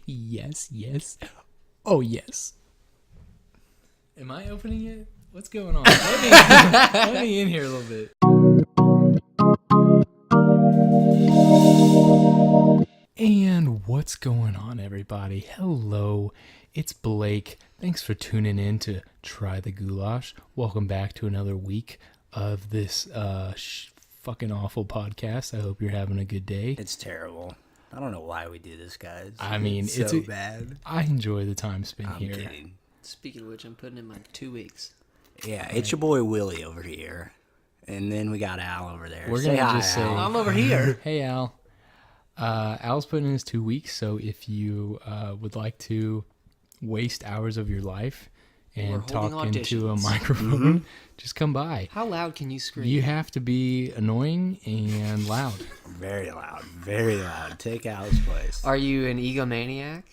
Yes. Yes. Oh, yes. Am I opening it? What's going on? Let me in here a little bit. And what's going on, everybody? Hello, it's Blake. Thanks for tuning in to Try the Goulash. Welcome back to another week of this fucking awful podcast. I hope you're having a good day. It's terrible. I don't know why we do this, guys. I mean, it's so bad. I enjoy the time spent I'm here. kidding. Speaking of which, I'm putting in my 2 weeks. Yeah, it's your boy Willie over here. And then we got Al over there. We're going to just say, Al. I'm over here. Hey, Al. Al's putting in his 2 weeks, so if you would like to waste hours of your life and talk into a microphone, just come by. How loud can you scream? You have to be annoying and loud. Very loud. Very loud. Take Al's place. Are you an egomaniac?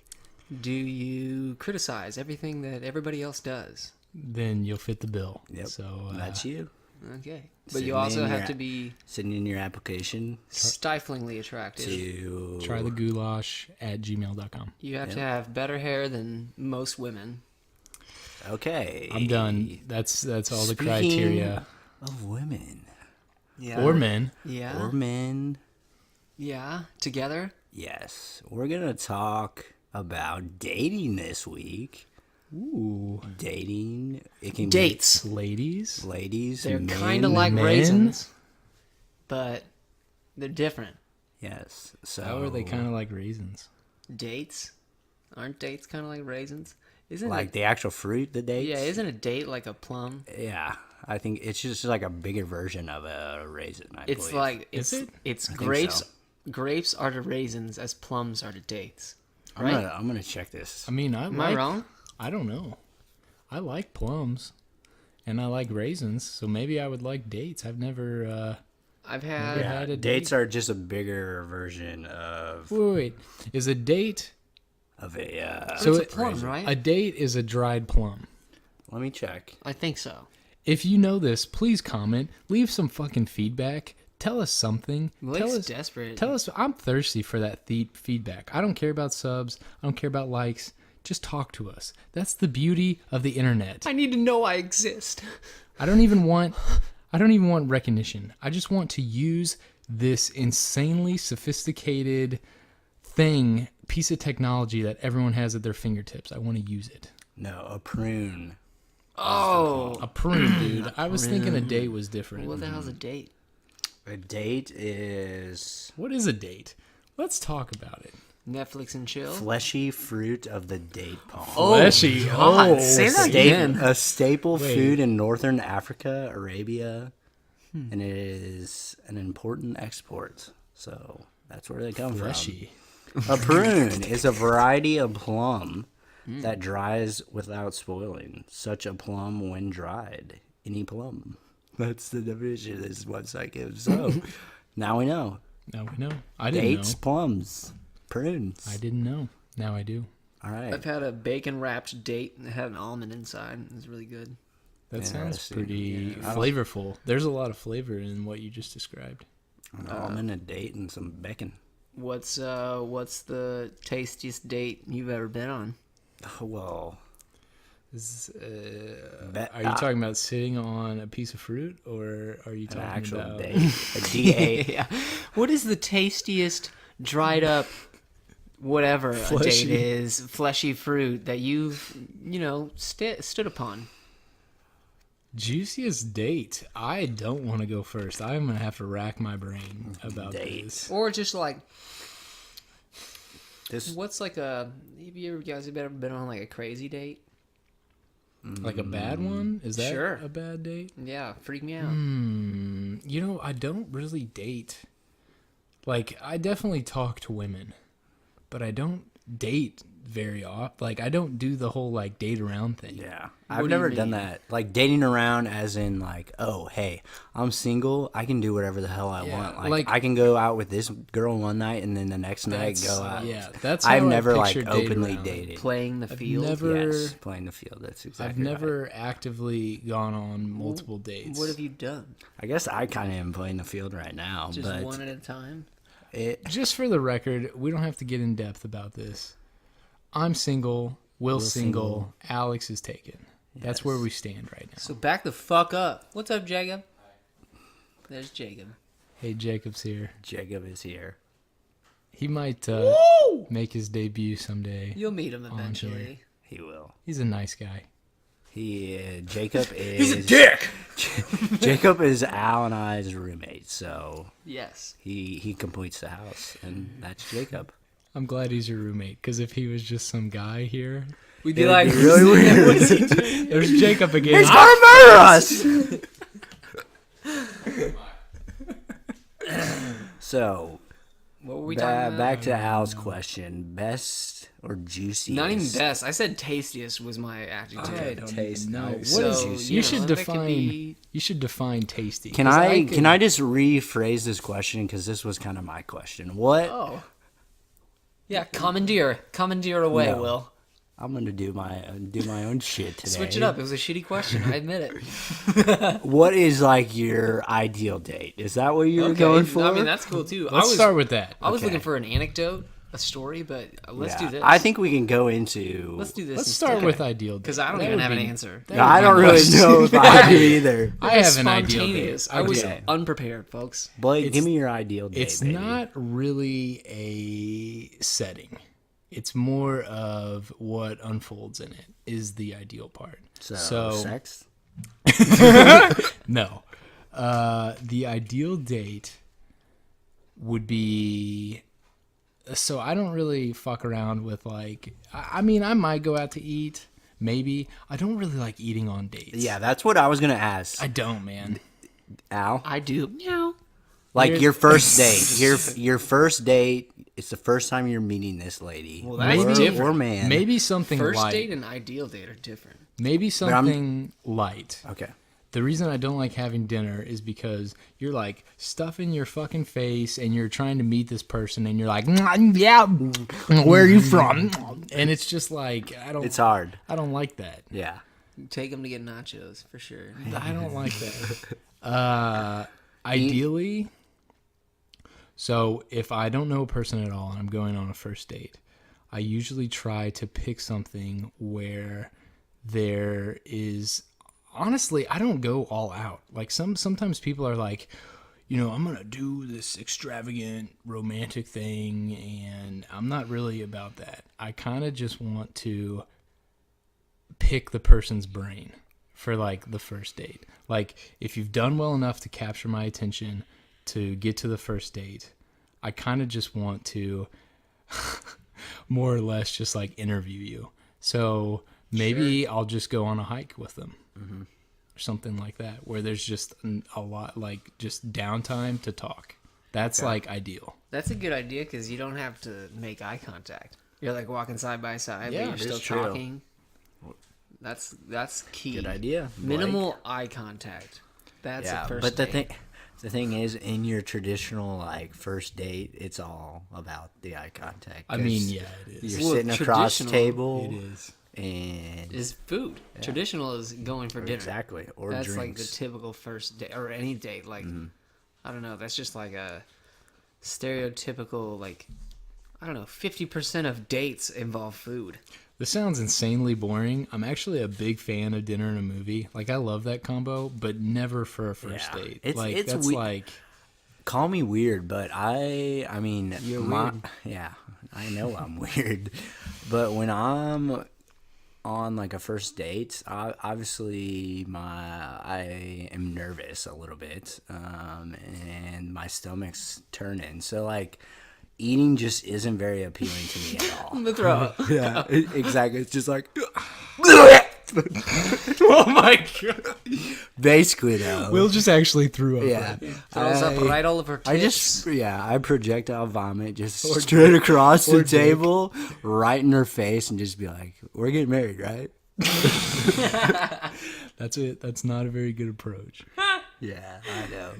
Do you criticize everything that everybody else does? Then you'll fit the bill. Yep. So That's you. Okay. But Sitting you also in have your- to be Sitting in your application stiflingly attractive. to... TriTheGoulash@gmail.com. You have to have better hair than most women. Okay. I'm done. That's all the Speaking criteria. of women. Yeah. Or men. Yeah. Or men. Yeah. Together? Yes. We're going to talk about dating this week. Ooh. Dating. It can Dates. Ladies. Ladies. They're men, kind of like men? raisins, but they're different. Yes. So How are they kind of like raisins? Dates? Aren't dates kind of like raisins? Isn't like it? the actual fruit, the dates? Yeah, isn't a date like a plum? Yeah. I think it's just like a bigger version of a raisin, I It's believe. like Is it? it's think grapes. so. Grapes are to raisins as plums are to dates. I'm Right? I'm gonna check this. I mean, Am I wrong? I don't know. I like plums, and I like raisins, so maybe I would like dates. I've never. I've had Yeah. had a Dates date. are just a bigger version of Wait. Is a date? a So it's a it- plum, right? A date is a dried plum. let me check. I think so. If you know this, please comment. Leave some fucking feedback. Tell us something. Blake's desperate. Tell us. I'm thirsty for that feedback. I don't care about subs. I don't care about likes. Just talk to us. That's the beauty of the internet. I need to know I exist. I don't even want recognition. I just want to use this insanely sophisticated piece of technology that everyone has at their fingertips. I want to use it. No, a prune. Oh, A prune, dude. I was thinking a date was different. what the hell's a date? A date is What is a date? Let's talk about it. Netflix and chill. fleshy fruit of the date palm. Fleshy. God, Oh, say that Sta- again. a staple Wait. food in northern Africa, Arabia, and it is an important export. So that's where they come fleshy. from. A prune is a variety of plum that dries without spoiling. Such a plum when dried. Any plum. That's the definition this website gives. So now we know. Now we know. I didn't Dates, know. plums, prunes. I didn't know. Now I do. All right. I've had a bacon wrapped date and it had an almond inside. It was really good. That sounds Interesting. pretty Yeah. flavorful. There's a lot of flavor in what you just described. An almond, a date, and some bacon. What's the tastiest date you've ever been on? Oh, well, Are you talking about sitting on a piece of fruit, or are you an talking actual about date. A DA. Yeah. What is the tastiest dried up whatever a Fleshy. date is, fleshy fruit that you've, stood upon? juiciest date? I don't want to go first. I'm gonna have to rack my brain about Date. this. Or just like This what's like have you guys ever been on like a crazy date? Like a bad one? Is that Sure. a bad date? Yeah, freak me out. I don't really date. Like, I definitely talk to women, but I don't date very off. Like, I don't do the whole like date around thing. Yeah, What I've do you never done mean? that. Like dating around, as in like, oh hey, I'm single. I can do whatever the hell I Yeah, want. Like, like- I can go out with this girl one night, and then the next night That's- go out. yeah, that's I've how I never like picture date openly around. dated. Playing the field. never- Yes, playing the field. That's exactly. I've right. never actively gone on multiple dates. What have you done? I guess I kind of am playing the field right now, Just but one at a time? Just for the record, we don't have to get in depth about this. I'm single. Will's single. Alex is taken. That's where we stand right now. So back the fuck up. What's up, Jacob? There's Jacob. Hey, Jacob's here. Jacob is here. He might make his debut someday. You'll meet him here. eventually. He will. He's a nice guy. Jacob is. He's a dick. Jacob is Al and I's roommate, so Yes. he completes the house, and that's Jacob. I'm glad he's your roommate, because if he was just some guy here, We'd be It'd like, be really weird. what's he doing? there's Jacob again. He's gonna murder us. So What were we talking about? back to Al's question: best or juiciest? Not even best. I said tastiest was my adjective. I don't taste. even know. What What is is juicy? you know, should that could define. be- You should define tasty. Can 'Cause I just rephrase this question, because this was kind of my question? What Oh. Yeah, commandeer away, No. Will. I'm gonna do my own shit today. Switch it up. It was a shitty question. I admit it. What is like your ideal date? Is that what you were going for? I mean, that's cool too. Let's start with that. I was Okay. looking for an anecdote, a story, but let's Yeah. do this. I think we can go into. let's do this. Let's start instead. with ideal. Because I don't That even would have an be- answer. that No, would I be don't my really question. know if I do either. I have an ideal Spontaneous. date. I was Okay. unprepared, folks. Blake, It's- give me your ideal date. It's baby. not really a setting. It's more of what unfolds in it is the ideal part. so sex. No. The ideal date would be. So I don't really fuck around with like. I mean, I might go out to eat. Maybe. I don't really like eating on dates. Yeah, that's what I was gonna ask. I don't, man. Al, I do. Meow. like Here's- your first date. Your first date. It's the first time you're meeting this lady. Well, that's or, different. or man. Maybe something First light. date and ideal date are different. Maybe something light. Okay. The reason I don't like having dinner is because you're like stuffing your fucking face and you're trying to meet this person and you're like, yeah, where are you from? And it's just like, It's hard. I don't like that. Yeah. Take them to get nachos for sure. I don't like that. Ideally, so if I don't know a person at all and I'm going on a first date, I usually try to pick something where there is, honestly, I don't go all out. Like sometimes people are like, you know, I'm going to do this extravagant romantic thing, and I'm not really about that. I kind of just want to pick the person's brain for like the first date. Like if you've done well enough to capture my attention to get to the first date, I kind of just want to more or less just like interview you. So maybe I'll just go on a hike with them or something like that, where there's just a lot, like just downtime to talk. That's like ideal. That's a good idea because you don't have to make eye contact. You're like walking side by side, Yeah, but you're that's still true. talking. That's key. Good idea. Blake. Minimal eye contact. That's Yeah, a first but date. the thing is, in your traditional like first date, it's all about the eye contact. I mean, 'cause yeah, it is. You're Well, sitting across the traditional, table, It is. and is food. Traditional is going for dinner. exactly, or That's like the drinks. typical first date or any date. Like I don't know. That's just like a stereotypical like. I don't know. 50% of dates involve food. This sounds insanely boring. I'm actually a big fan of dinner and a movie. Like I love that combo, but never for a first Yeah. date. It's- Like it's that's we- like Call me weird, but I mean, You're weird. Yeah, I know I'm weird, but when I'm on like a first date, obviously I am nervous a little bit, and my stomach's turning. So like, eating just isn't very appealing to me at all. The throw. Yeah, exactly. It's just like, Oh my god. Basically, though. Will just actually threw up. Yeah. Right? Throws up right all over tits. I projectile vomit just straight across the table, right in her face, and just be like, "We're getting married, right?" That's it. That's not a very good approach. Yeah, I know.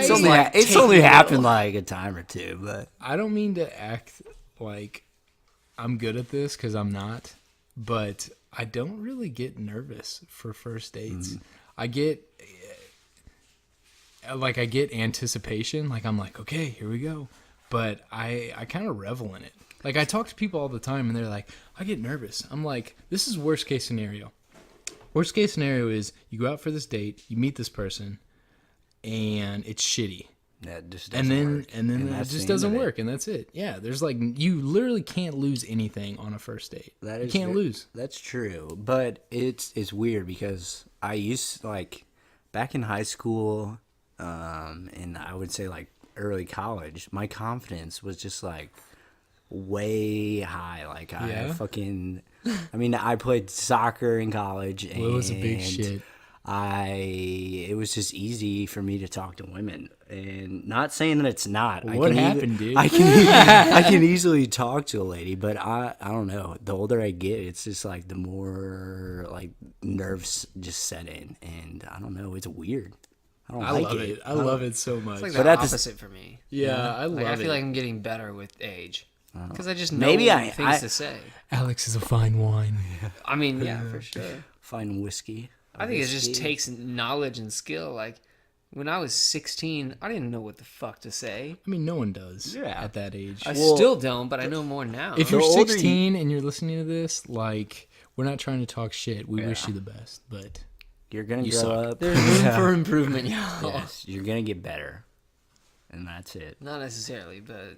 It's It's only happened like a time or two, but I don't mean to act like I'm good at this because I'm not, but I don't really get nervous for first dates. I get anticipation, like I'm like, okay, here we go, but I kind of revel in it. Like I talk to people all the time and they're like, I get nervous. I'm like, this is worst case scenario. Worst case scenario is you go out for this date, you meet this person, and it's shitty. that just doesn't work. And then it that's just the end doesn't of it. work, and that's it. Yeah, there's like you literally can't lose anything on a first date. You can't lose. That's true, but it's weird because I used back in high school, and I would say like early college, my confidence was just like way high. Like Yeah? I played soccer in college, and Will was a big shit. it was just easy for me to talk to women, and not saying that it's not. What happened, dude? I can easily talk to a lady, but I don't know. The older I get, it's just like the more like nerves just set in, and I don't know. It's weird. I don't I like love it. I love it so much. It's like But the at the opposite for me. Yeah, I love Like, I it. feel like I'm getting better with age. Because I just know Maybe things to say. Alex is a fine wine. I mean, yeah, for sure. Fine whiskey. I think it just takes knowledge and skill. Like, when I was 16, I didn't know what the fuck to say. I mean, no one does Yeah. at that age. I still don't, but I know more now. If you're The older 16 and you're listening to this, like, we're not trying to talk shit. We wish you the best, but You're gonna You grow suck. up. There's room for improvement, y'all. Yes, you're gonna get better, and that's it. Not necessarily, but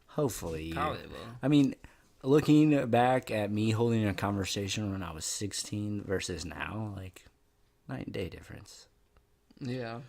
Hopefully, probably will. I mean, looking back at me holding a conversation when I was 16 versus now, like night and day difference. Yeah.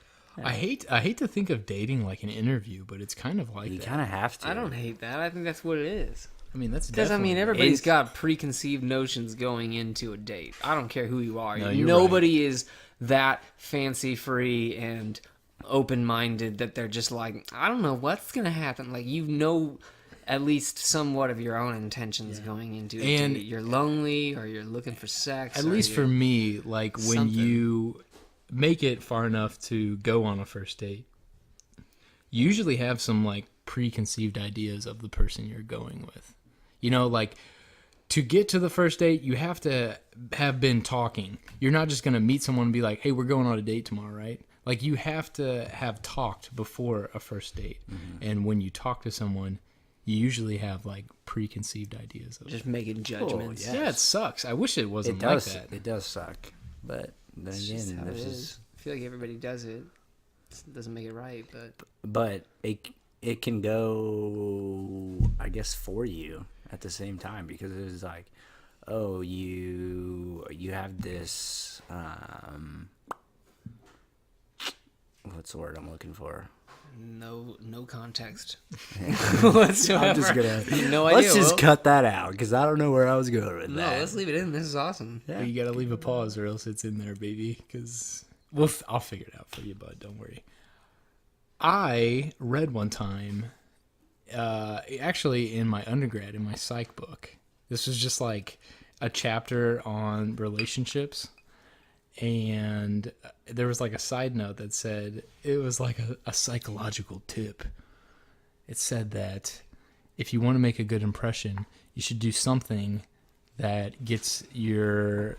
I hate to think of dating like an interview, but it's kind of like You that. kind of have to. I don't hate that. I think that's what it is. I mean, that's Because, I mean, definitely- everybody's It's- got preconceived notions going into a date. I don't care who you are. No, you're Nobody is that fancy-free and open-minded that they're just like, I don't know what's going to happen. Like, you know at least somewhat of your own intentions going into a And- date. You're lonely or you're looking for sex. At or least for you're- me, like when something. you make it far enough to go on a first date, you usually have some like preconceived ideas of the person you're going with. You know, like to get to the first date, you have to have been talking. You're not just going to meet someone and be like, hey, we're going on a date tomorrow, right? Like you have to have talked before a first date. And when you talk to someone, you usually have like preconceived ideas of Just making judgments. yeah. Yeah, it sucks. I wish it wasn't It does. like that. It does suck, but then It's just again, how it this is. is. I feel like everybody does it. It doesn't make it right, but But it can go, I guess, for you at the same time, because it's like, oh, you have this. What's the word I'm looking for? no context whatsoever. I'm just gonna. No idea. Let's just Will. cut that out because I don't know where I was going with No, that. let's leave it in. This is awesome. Yeah. You gotta leave a pause or else it's in there, baby. Because I'll figure it out for you, bud. Don't worry. I read one time, actually in my undergrad, in my psych book. This was just like a chapter on relationships. And there was like a side note that said, it was like a psychological tip. It said that if you want to make a good impression, you should do something that gets your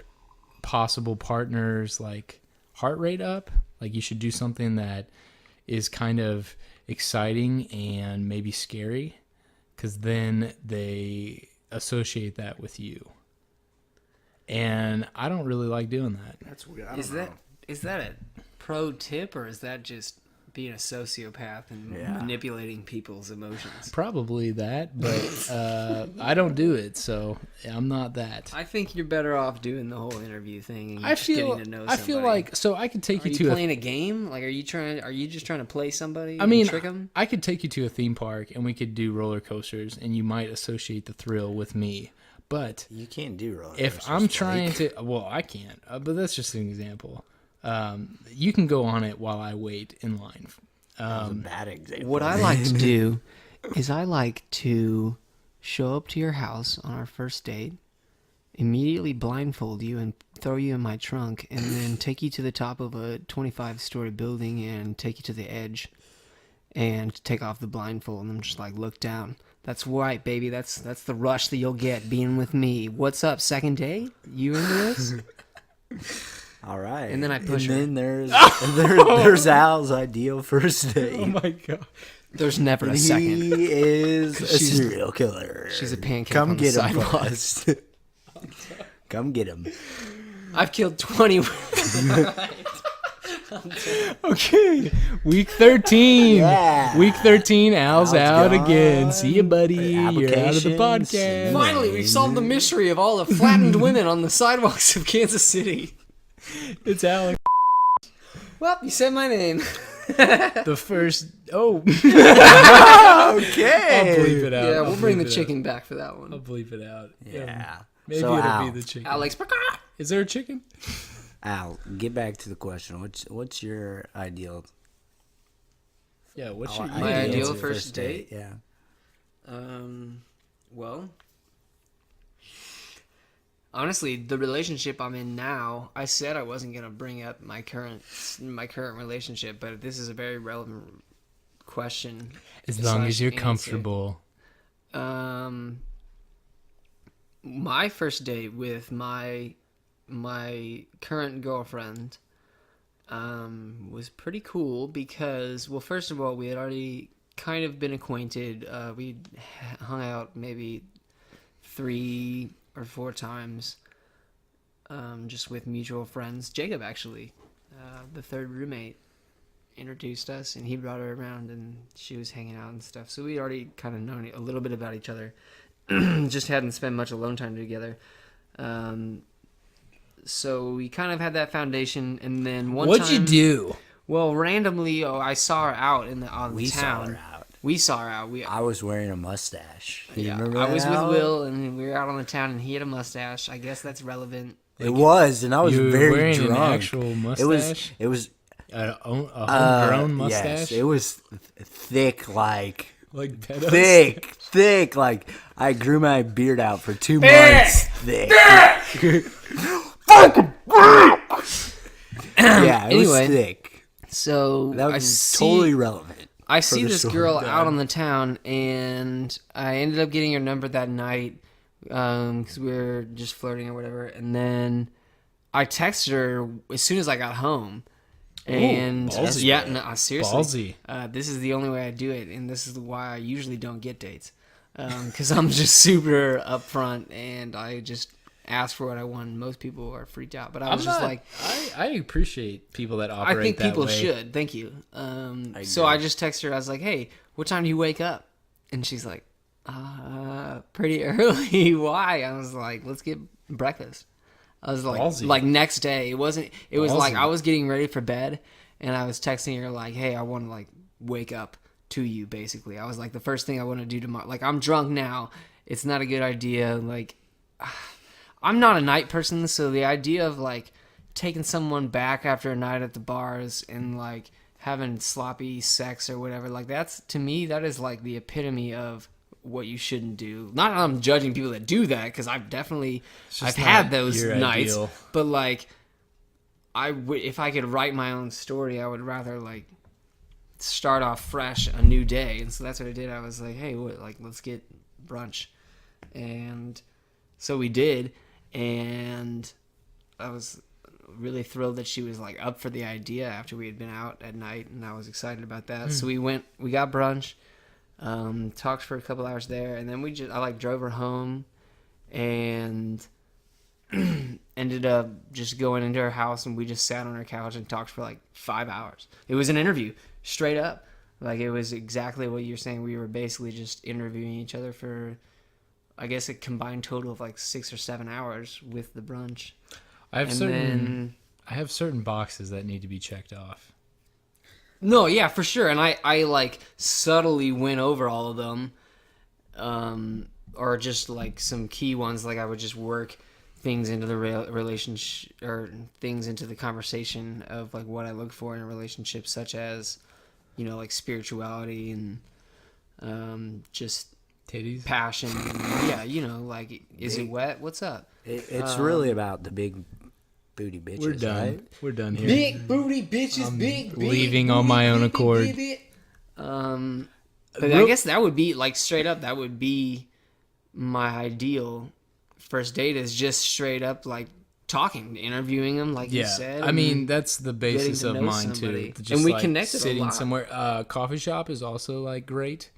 possible partner's like heart rate up. Like you should do something that is kind of exciting and maybe scary, because then they associate that with you. And I don't really like doing that. That's weird. Is that a pro tip, or is that just being a sociopath and Yeah. manipulating people's emotions? Probably that, but I don't do it, so I'm not that. I think you're better off doing the whole interview thing. And I just feel getting to know I feel somebody. like, so I could take Are you you to playing a game? Like, are you just trying to play somebody? I mean, and trick them? I could take you to a theme park and we could do roller coasters and you might associate the thrill with me. But You can't do roller if coasters, I'm trying Blake. to, well, I can't, but that's just an example. You can go on it while I wait in line. That was a bad example. What I like to do is I like to show up to your house on our first date, immediately blindfold you and throw you in my trunk, and then take you to the top of a 25-story building and take you to the edge and take off the blindfold and I'm just like, look down. That's right, baby. That's the rush that you'll get being with me. What's up, second date? You into this? All right. And then I push her. And then there's Al's ideal first date. Oh my god! There's never a He second. is a serial killer. She's a pancake Come on the get him, sidewalk. West. Come get him. I've killed 20. Okay, week 13. Yeah. Week 13. Al's Al's out gone. again. See you, buddy. You're out of the Applications. podcast. Finally, we've solved the mystery of all the flattened women on the sidewalks of Kansas City. It's Alex. Well, you said my name. The first. Oh, Okay. I'll bleep it out. Yeah, I'll we'll bring bleep the it chicken back for that Out. I'll one. bleep it out. Yeah. Maybe So, it'll Al, be the chicken. Alex. Is there a chicken? Al, get back to the question. What's your ideal? Yeah. What's Oh, your My answer? ideal first date? Yeah. Well, honestly, the relationship I'm in now, I said I wasn't gonna bring up my current relationship, but this is a very relevant question. As long as you're Answer. comfortable. My first date with my current girlfriend was pretty cool because, well, first of all, we had already kind of been acquainted. We hung out maybe 3 or 4 times, just with mutual friends. Jacob, actually, the third roommate, introduced us, and he brought her around, and she was hanging out and stuff. So we'd already kind of known a little bit about each other. Just hadn't spent much alone time together. So we kind of had that foundation, and then What'd you do? Well, randomly, I saw her out on the We saw town. her out. We saw her out. I was wearing a mustache. You Yeah, remember I that, was with Al? Will, and we were out on the town, and he had a mustache. I guess that's relevant. It was, and I was You were very wearing drunk. an actual mustache? It was A homegrown mustache? Yes, it was thick, like Like pedos? thick. Like I grew my beard out for 2 months. Thick. Yeah, it was Anyway. thick. So That I was see, totally relevant. I for see the this story. girl out on the town, and I ended up getting her number that night because we were just flirting or whatever. And then I texted her as soon as I got home. And ballsy. yeah, no, seriously, Ballsy. this is the only way I do it, and this is why I usually don't get dates, because I'm just super upfront, and I just ask for what I want. And most people are freaked out, but I was just like, I appreciate people that I operate think that people way. should. Thank you. So agree. I just texted her. I was like, "Hey, what time do you wake up?" And she's like, "Pretty early." Why? I was like, "Let's get breakfast." I was like, Ballsy. next day. It wasn't. It was like Ballsy. I was getting ready for bed, and I was texting her like, "Hey, I want to like wake up to you." Basically, I was like, the first thing I want to do tomorrow. Like, I'm drunk now. It's not a good idea. Like, I'm not a night person, so the idea of like taking someone back after a night at the bars and like having sloppy sex or whatever, like that's, to me, that is like the epitome of what you shouldn't do. Not that I'm judging people that do that, because I've definitely just had not those your nights, ideal. but like if I could write my own story, I would rather like start off fresh, a new day. And so that's what I did. I was like, hey, let's get brunch. And so we did, and I was really thrilled that she was like up for the idea after we had been out at night, and I was excited about that. So we got brunch, talked for a couple hours there, and then I like drove her home, and ended up just going into her house, and we just sat on her couch and talked for like 5 hours. It was an interview, straight up. Like, it was exactly what you're saying. We were basically just interviewing each other for, I guess, a combined total of like 6 or 7 hours with the brunch. I have And certain boxes that need to be checked off. No, yeah, for sure. And I like subtly went over all of them. or just like some key ones. Like I would just work things into the relationship or things into the conversation of like what I look for in a relationship, such as, like spirituality and just Titties. passion. And, yeah, like, is it wet? What's up? It's really about the big booty bitches. We're done. Right? We're done here. Big booty bitches, big leaving on my own accord. But I guess that would be like straight up. That would be my ideal first date, is just straight up like talking, interviewing them, like you said. I mean, that's the basis to of know mine somebody. too. Just And we like connected a sitting lot. somewhere. Coffee shop is also like great.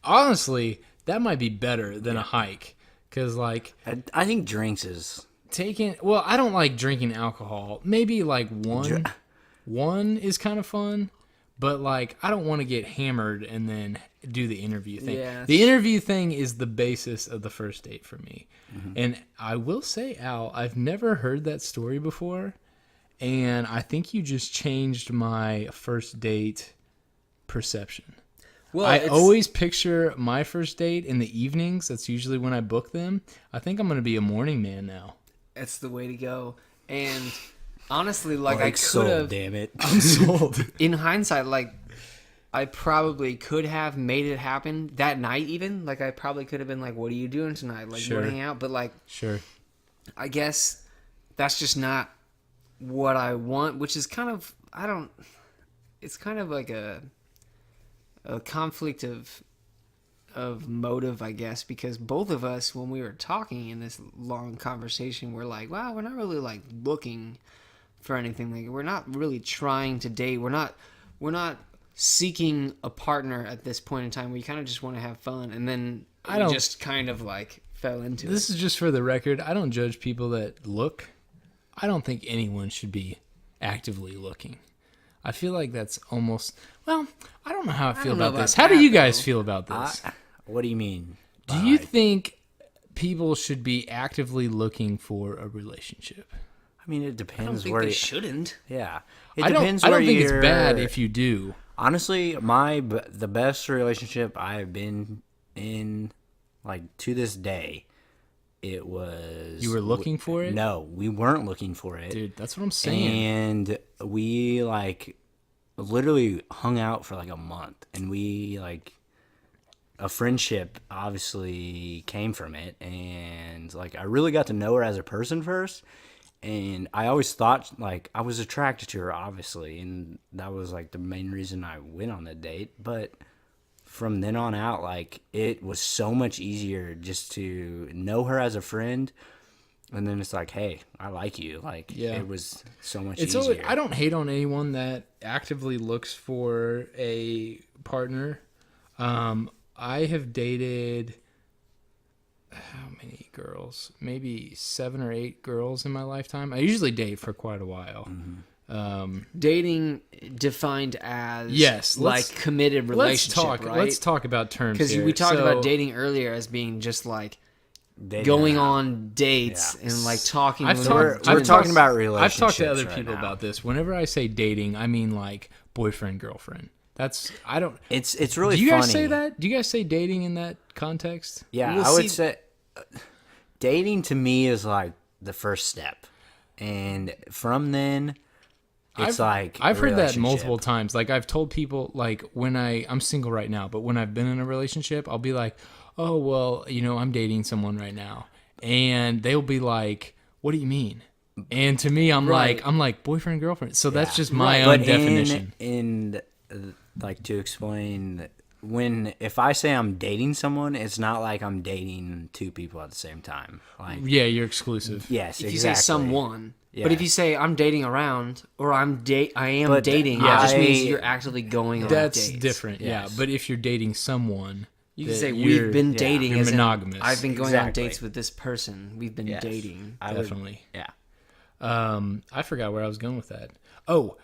Honestly, that might be better than a hike, because like I think drinks is well, I don't like drinking alcohol. Maybe like one is kind of fun, but like I don't want to get hammered and then do the interview thing. Yeah. The interview thing is the basis of the first date for me. And I will say, Al, I've never heard that story before, and I think you just changed my first date perception. Well, I always picture my first date in the evenings. That's usually when I book them. I think I'm going to be a morning man now. That's the way to go. And honestly, like I like could sold, have, damn it. I'm sold. in hindsight, like I probably could have made it happen that night. Even like I probably could have been like, "What are you doing tonight?" Like, Sure. "You wanna hang out?" But like, Sure. I guess that's just not what I want. Which is kind of It's kind of like a conflict of motive, I guess, because both of us, when we were talking in this long conversation, we're like, wow, we're not really like looking for anything. Like, we're not really trying to date. We're not seeking a partner at this point in time. We kind of just want to have fun. And then we just kind of like fell into it. This is just for the record. I don't judge people that look. I don't think anyone should be actively looking. I feel like that's almost... Well, I don't know how I feel about this. How do you guys feel about this? What do you mean? Do you think people should be actively looking for a relationship? I mean, it I don't depends think where they you... shouldn't. Yeah. It I depends don't where think it's you're... bad if you do. Honestly, the best relationship I've been in, like, to this day, it was... You were looking for it? No, we weren't looking for it. Dude, that's what I'm saying. And we, like, literally hung out for, like, a month. And we, like... A friendship obviously came from it. And, like, I really got to know her as a person first. And I always thought, like, I was attracted to her, obviously, and that was, like, the main reason I went on the date. But from then on out, like, it was so much easier just to know her as a friend, and then it's like, hey, I like you. Like, Yeah. it was so much It's easier. always, I don't hate on anyone that actively looks for a partner. I have dated... How many girls? Maybe 7 or 8 girls in my lifetime. I usually date for quite a while. Dating defined as Yes, like committed relationship, right? Let's talk about terms Because here. we talked So, about dating earlier as being just like Dating going her out. on dates and like talking. I've with talked- her. We're I've talking talked- about I've relationships. talked to other right people now. about this. Whenever I say dating, I mean like boyfriend, girlfriend. That's I don't. It's really Do you funny. guys say that? Do you guys say dating in that context? Yeah, Well, I would see- say dating to me is like the first step, and from then it's like I've a heard that relationship. multiple times. Like I've told people, like when I'm single right now, but when I've been in a relationship, I'll be like, oh well, I'm dating someone right now, and they'll be like, what do you mean? And to me, I'm Right. like boyfriend, girlfriend. So that's just my But own definition. In like to explain, if I say I'm dating someone, it's not like I'm dating 2 people at the same time. Like Yeah, you're exclusive. yes, If exactly. you say someone, Yeah. but if you say I'm dating around or I am But dating, it just means I- you're actively going on That's dates. different. Yes. Yeah, but if you're dating someone, You can that say you're- we've been dating. you're as in, monogamous. I've been going on Exactly. dates with this person. We've been Yes. dating. I would- Definitely. yeah. I forgot where I was going with that. Oh,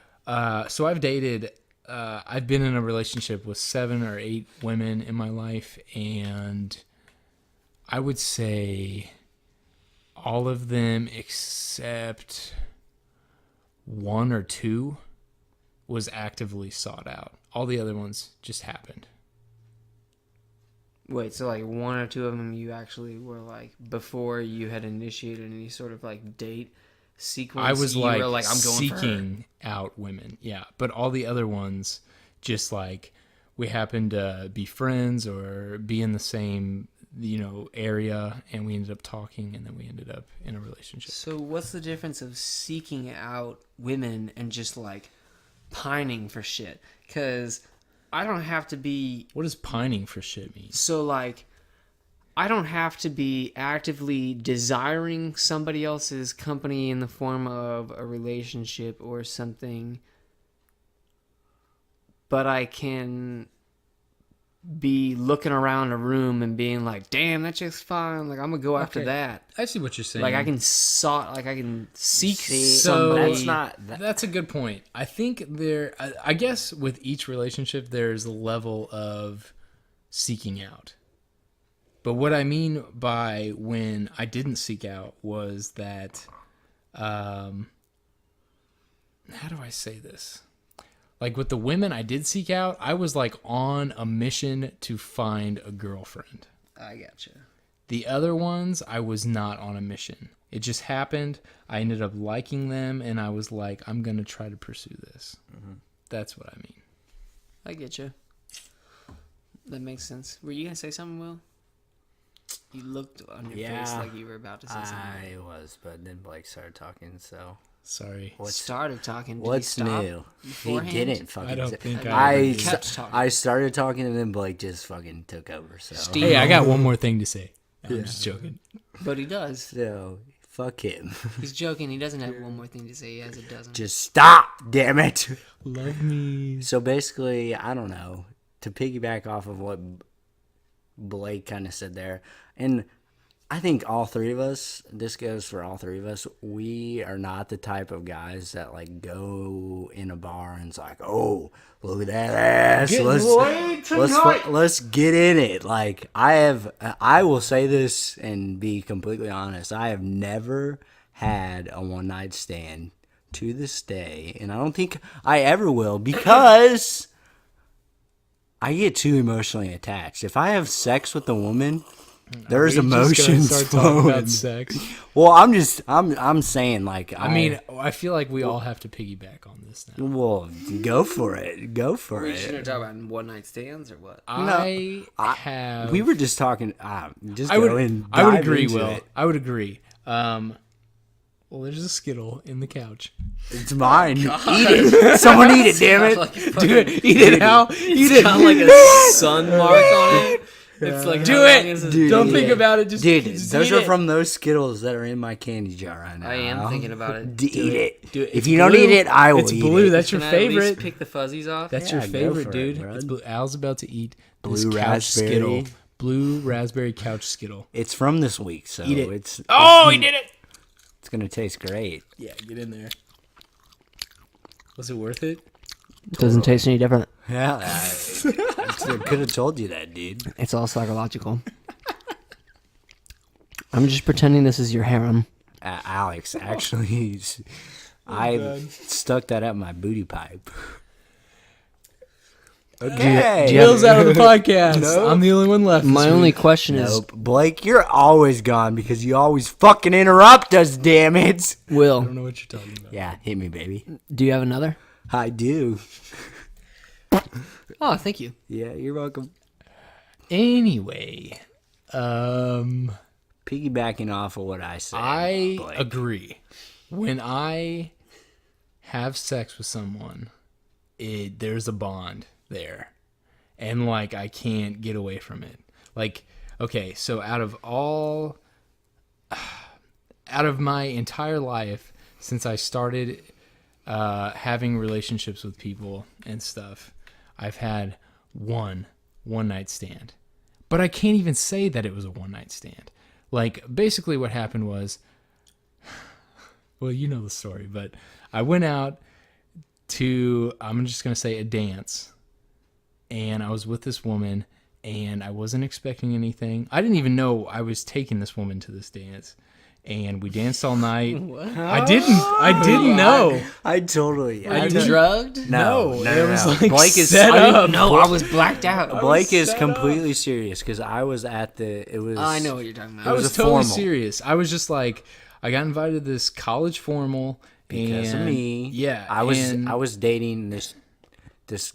so I've dated. I've been in a relationship with 7 or 8 women in my life, and I would say all of them except 1 or 2 was actively sought out. All the other ones just happened. Wait, so like one or two of them you actually were like before you had initiated any sort of like date sequence? I was you like, were like, I'm going for her. seeking out women, yeah. But all the other ones, just like we happened to be friends or be in the same, area, and we ended up talking, and then we ended up in a relationship. So what's the difference of seeking out women and just like pining for shit? Because I don't have to be What does pining for shit mean? so like I don't have to be actively desiring somebody else's company in the form of a relationship or something, but I can be looking around a room and being like, damn, that chick's fine, like I'm gonna go after Okay. that. I see what you're saying. Like I can seek So somebody. that's a good point. I think I guess with each relationship, there's a level of seeking out. But what I mean by when I didn't seek out was that, how do I say this? Like with the women I did seek out, I was like on a mission to find a girlfriend. I gotcha. The other ones, I was not on a mission. It just happened. I ended up liking them, and I was like, I'm going to try to pursue this. Mm-hmm. That's what I mean. I get you. That makes sense. Were you gonna say something, Will? You looked on your face like you were about to say something. I was, but then Blake started talking, so. Sorry. Started talking. Did What's he stop new? beforehand? He didn't fucking. I don't think I kept talking. I started talking, and then Blake just fucking took over. So. Steve- Hey, I got one more thing to say. I'm just joking. But he does. So fuck him. He's joking. He doesn't have one more thing to say. He has a dozen. Just stop, damn it. Love me. So basically, I don't know. To piggyback off of what Blake kind of said there, and I think all three of us, this goes for all three of us, we are not the type of guys that like go in a bar and it's like, oh, look at that ass. Let's get in it. Like I will say this and be completely honest. I have never had a one night stand to this day, and I don't think I ever will because I get too emotionally attached. If I have sex with a woman, there's emotions Start talking flowing. about sex. Well, I'm saying like I mean, I feel like we all have to piggyback on this now. well, go for it. Go for We're just it. gonna talk about one night stands or what? I have. We were just talking. Just I go would. and I would dive agree. into Will. it. I would agree. Well, there's a Skittle in the couch. It's mine. Eat it. Someone eat it. Damn it. Do it. Eat it, Hal. Eat it. Got like a sun mark on it. It's like Do how long it. is this Dude, Don't thing? think about it. Just Those eat are it. from those Skittles that are in my candy jar right now. I am thinking about it. Eat it. Do it. If It's you don't blue. eat it, I will It's eat blue. it. That's your Can I at least favorite. pick the fuzzies off? That's Yeah, your go favorite, for it, dude. bro. It's blue. Al's about to eat this Blue couch raspberry. Skittle. Blue raspberry couch Skittle. It's from this week, so Eat it. it's Oh, he did it. it's gonna taste great. Yeah, get in there. Was it worth it? Doesn't taste any different. Yeah, I could have told you that, dude. It's all psychological. I'm just pretending this is your harem. Alex, actually, I God. stuck that up my booty pipe. do Okay. you Bill's out of the podcast. Nope. I'm the only one left. My this only week. question is, Nope. Blake, you're always gone because you always fucking interrupt us, damn it. I Will, don't know what you're talking about. Yeah, hit me, baby. do you have another? I do. Oh, thank you. Yeah, you're welcome. Anyway, Piggybacking off of what I said. I Blake. agree. When I have sex with someone, there's a bond there. And like I can't get away from it. Like, okay, so out of my entire life since I started having relationships with people and stuff, I've had one night stand. But I can't even say that it was a one night stand. Like, basically what happened was, well, you know the story, but I went out to, I'm just going to say, a dance. And I was with this woman, and I wasn't expecting anything. I didn't even know I was taking this woman to this dance. and we danced all night. I didn't know. I totally. Are you drugged? No, it was like Blake is set up. No, I was blacked out. Blake is set completely serious because I was at the. It was. I know what you're talking about. I was a totally formal. serious. I was just like, I got invited to this college formal Because and, of me. Yeah, I was and- I was dating this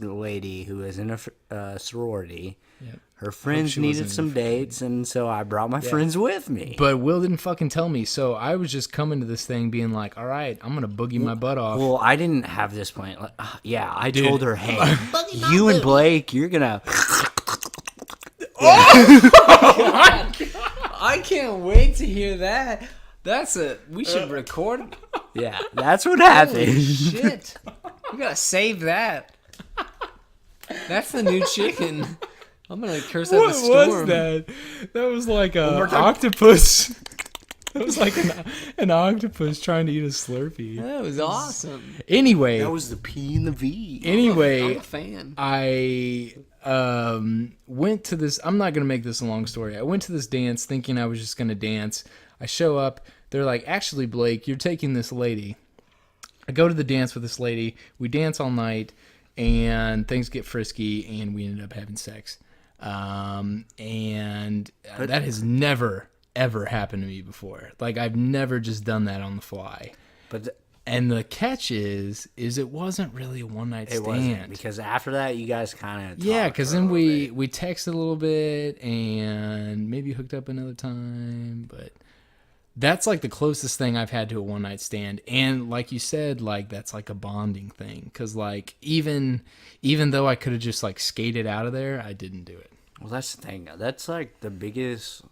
lady who is in a sorority. Yep. Her friends she wasn't needed in some a dates, and so I brought my friends with me. But Will didn't fucking tell me, so I was just coming to this thing being like, all right, I'm gonna boogie my butt off. Well, I didn't have this plan. Like, yeah, I told her, hey, you and Blake, you're gonna. I can't wait to hear that. We should record. Yeah, that's what happened. Shit. We gotta save that. That's the new chicken. I'm gonna curse out the What storm. was that? That was like a octopus. That was like an octopus trying to eat a Slurpee. That was awesome. Anyway, That was the P and the V. I'm anyway, a fan. I went to this. I'm not gonna make this a long story. I went to this dance thinking I was just gonna dance. I show up. They're like, actually, Blake, you're taking this lady. I go to the dance with this lady. We dance all night, and things get frisky, and we ended up having sex. And that has never ever happened to me before. Like, I've never just done that on the fly. But And the catch is it wasn't really a one night it stand. wasn't, because after that, you guys kind of. Yeah, because then we texted a little bit and maybe hooked up another time, but that's like the closest thing I've had to a one night stand. And like you said, like that's like a bonding thing, because like even though I could have just like skated out of there, I didn't do it. Well, that's the thing. That's like the biggest.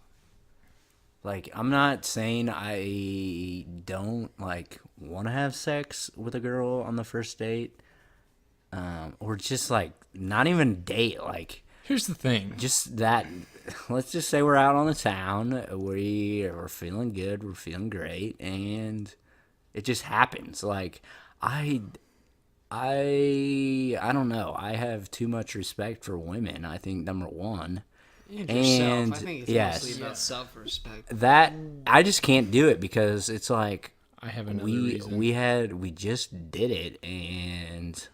Like, I'm not saying I don't like want to have sex with a girl on the first date, or just like not even date. Like, Here's the thing. just that. Let's just say we're out on the town. We're feeling good. We're feeling great, and it just happens. Like, I don't know. I have too much respect for women. I think number one. And yourself. And I think it's yes. mostly about self-respect. That I just can't do it because it's like I have another we reason. we just did it, and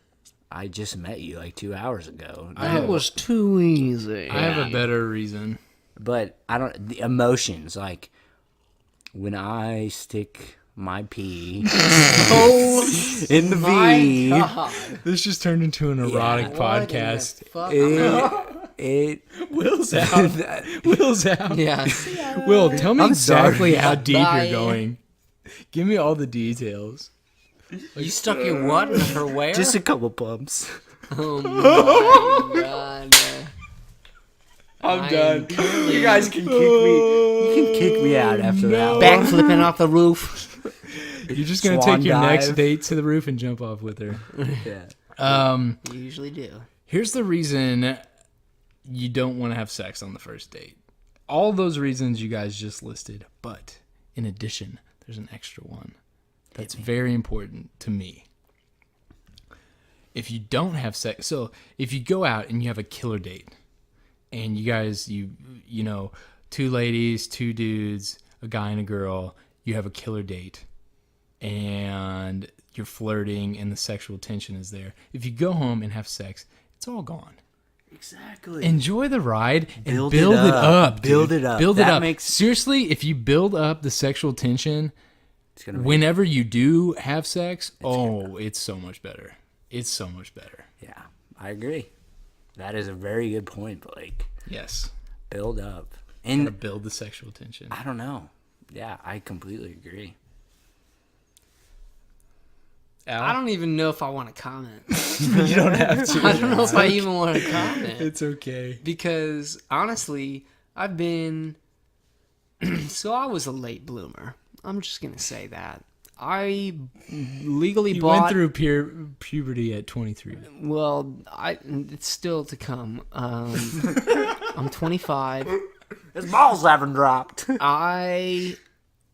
I just met you like 2 hours ago. That was too easy. I have a better reason. But I don't, the emotions, like when I stick my pee in the V, This just turned into an erotic podcast. it Will's out. Will's out. Yeah. Will, tell me I'm exactly sorry. how deep Bye. you're going. Give me all the details. You stuck your what in her where? just a couple pumps. Oh my god. I'm done. You guys can kick me. You can kick me out after that. Backflipping off the roof. You're just gonna Swan take your next dive. date to the roof and jump off with her. Yeah. You usually do. Here's the reason you don't want to have sex on the first date. All those reasons you guys just listed, but in addition, there's an extra one that's very important to me. If you don't have sex, so if you go out and you have a killer date, and you guys, you know, two ladies, two dudes, a guy and a girl, you have a killer date, and you're flirting and the sexual tension is there. If you go home and have sex, it's all gone. Exactly. Enjoy the ride and Build build it it up. up. Build dude. it up. Build it That up. makes- Seriously, if you build up the sexual tension, It's gonna be, whenever you do have sex, it's so much better. It's so much better. yeah, I agree. That is a very good point, Blake. Yes. Build up. Gotta And build the sexual tension. I don't know. Yeah, I completely agree. Al? I don't even know if I want to comment. You don't have to. I don't know if I even want to comment. It's okay. Because honestly, I've been so I was a late bloomer. I'm just gonna say that. I legally You bought went through puberty at 23. well, it's still to come. I'm 25. His balls haven't dropped.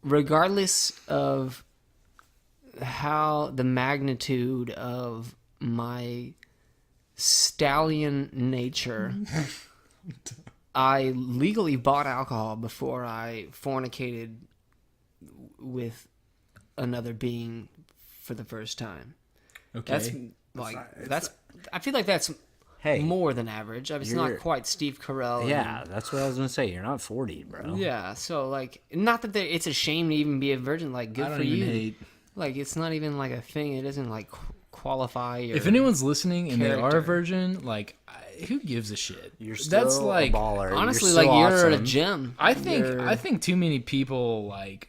Regardless of how the magnitude of my stallion nature, I legally bought alcohol before I fornicated with another being for the first time. Okay. That's like I feel like that's Hey, more than average. I mean, it's not you're- quite Steve Carell. yeah, that's what I was gonna say. You're not 40, bro. Yeah. So like, not that it's a shame to even be a virgin. Like, good I don't for even you. hate. Like, it's not even like a thing. It doesn't like qualify. Your If anyone's listening and they are character. a virgin, like, who gives a shit? You're still That's like a baller. honestly, you're like, still you're a awesome. gem. I think You're- too many people like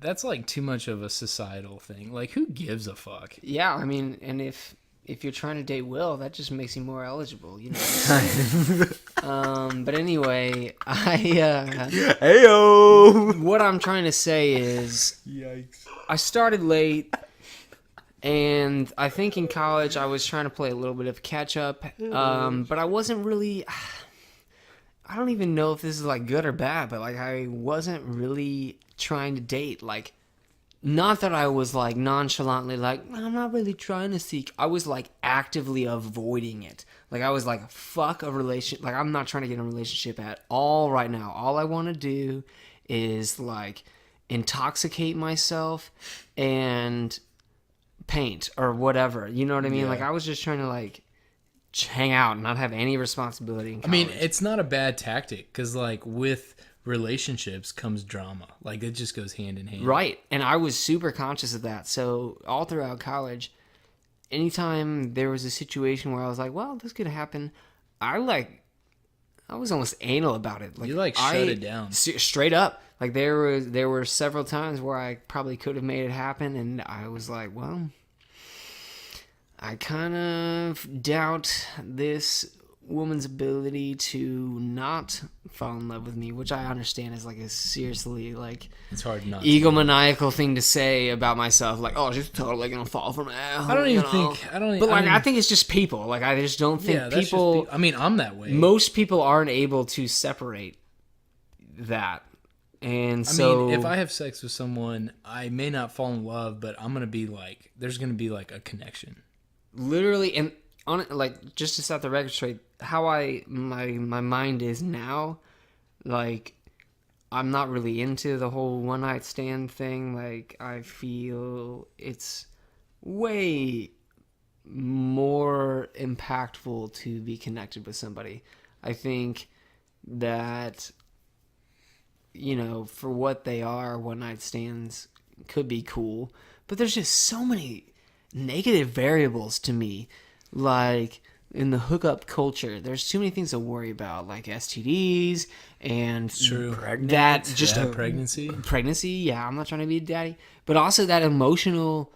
that's like too much of a societal thing. Like, who gives a fuck? Yeah, I mean, and if you're trying to date Will, that just makes you more eligible, you know. But anyway, Heyo. what I'm trying to say is, Yikes! I started late, and I think in college I was trying to play a little bit of catch up, but I wasn't really. I don't even know if this is like good or bad, but like I wasn't really trying to date. Like, not that I was like nonchalantly like, I'm not really trying to seek. I was like actively avoiding it. Like, I was like, fuck a relation. Like, I'm not trying to get in a relationship at all right now. All I want to do is like intoxicate myself and paint or whatever. You know what I mean? Yeah. Like, I was just trying to like hang out and not have any responsibility in I college. mean, it's not a bad tactic because, like, with relationships comes drama. Like, it just goes hand in hand. Right. And I was super conscious of that. So all throughout college, anytime there was a situation where I was like, well, this could happen, I was almost anal about it. Like, You, like, shut it down. Straight up. Like, there were several times where I probably could have made it happen, and I was like, well, I kind of doubt this woman's ability to not fall in love with me, which I understand is like a seriously like It's hard not to. egomaniacal thing to say about myself. Like, oh, she's totally gonna fall for me. I don't even think. I don't. But like, mean, I think it's just people. Like, I just don't think yeah, that's people. Just I mean, I'm that way. Most people aren't able to separate that, and so I mean, if I have sex with someone, I may not fall in love, but I'm gonna be like, there's gonna be like a connection. literally, and on it, like, just to set the record straight, how my mind is now, like, I'm not really into the whole one night stand thing. Like, I feel it's way more impactful to be connected with somebody. I think that, you know, for what they are, one night stands could be cool, but there's just so many negative variables to me. Like, in the hookup culture, there's too many things to worry about, like STDs and True. that just Yeah, pregnancy. pregnancy. Yeah, I'm not trying to be a daddy, but also that emotional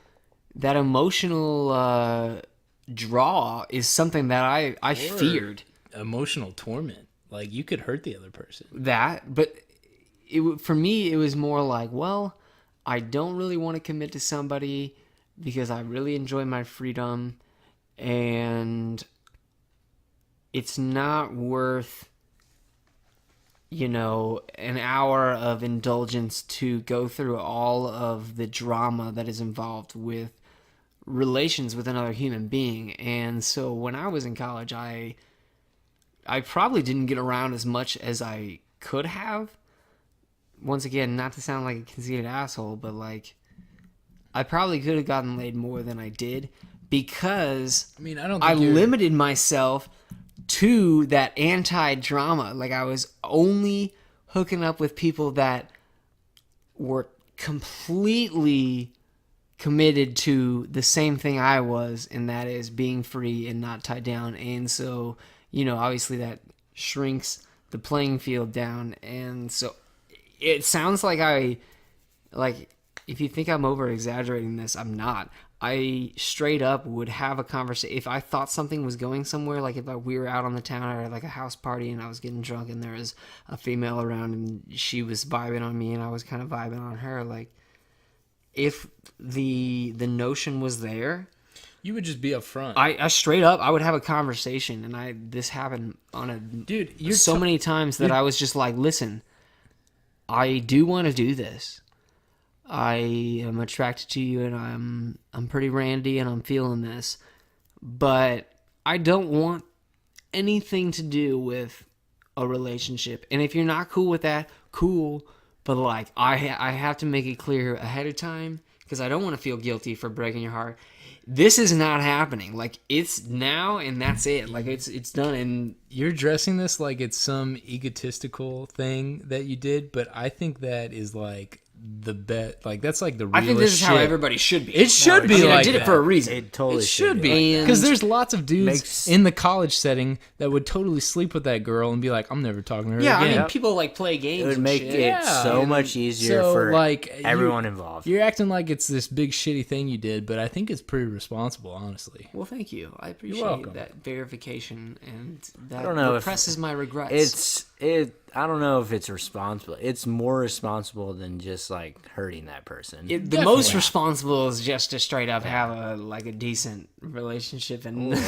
draw is something that I feared. Emotional torment. Like, you could hurt the other person. That, but for me, it was more like, well, I don't really want to commit to somebody because I really enjoy my freedom, and it's not worth, you know, an hour of indulgence to go through all of the drama that is involved with relations with another human being. And so when I was in college, I probably didn't get around as much as I could have. Once again, not to sound like a conceited asshole, but like, I probably could have gotten laid more than I did because I mean, I don't. I Think you're- limited myself to that anti-drama. Like, I was only hooking up with people that were completely committed to the same thing I was, and that is being free and not tied down. And so, you know, obviously that shrinks the playing field down. And so it sounds like if you think I'm over exaggerating this, I'm not. I straight up would have a conversation if I thought something was going somewhere. Like, if we were out on the town or like a house party and I was getting drunk and there was a female around and she was vibing on me and I was kind of vibing on her. Like, if the notion was there, You would just be upfront. I straight up I would have a conversation. And this happened on a Dude, you're so many times that I was just like, listen, I do want to do this. I am attracted to you, and I'm pretty randy, and I'm feeling this, but I don't want anything to do with a relationship. And if you're not cool with that, cool, but like I have to make it clear ahead of time because I don't want to feel guilty for breaking your heart. This is not happening. Like, it's now and that's it. Like, it's done. And You're dressing this like it's some egotistical thing that you did, but I think that is like the bet. Like, that's like the realest I think this is how shit. everybody should be. It should be I mean, like I did that. it for a reason. It totally It should be And- because there's lots of dudes Makes- in the college setting that would totally sleep with that girl and be like, "I'm never talking to her Yeah, again." I mean, people like play games. It would and make shit. it Yeah. so much easier So, for like, everyone involved. You're acting like it's this big shitty thing you did, but I think it's pretty responsible, honestly. Well, thank you. I appreciate welcome. that verification, and that don't know if represses my regrets. I don't know if it's responsible. It's more responsible than just like hurting that person. The Definitely. most responsible is just to straight up have a decent relationship and Of